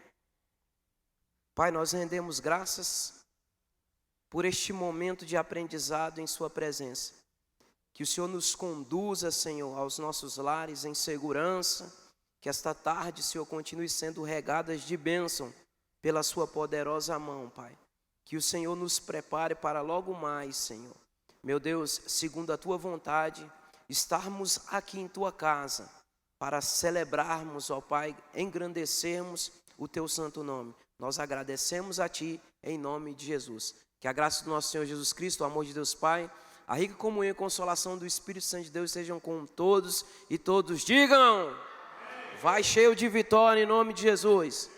Pai, nós rendemos graças por este momento de aprendizado em sua presença. Que o Senhor nos conduza, Senhor, aos nossos lares em segurança. Que esta tarde, Senhor, continue sendo regadas de bênção pela sua poderosa mão, Pai. Que o Senhor nos prepare para logo mais, Senhor. Meu Deus, segundo a tua vontade, estarmos aqui em tua casa para celebrarmos, ó Pai, engrandecermos o teu santo nome. Nós agradecemos a ti em nome de Jesus. Que a graça do nosso Senhor Jesus Cristo, o amor de Deus Pai, a rica comunhão e consolação do Espírito Santo de Deus estejam com todos e todos digam: vai cheio de vitória em nome de Jesus.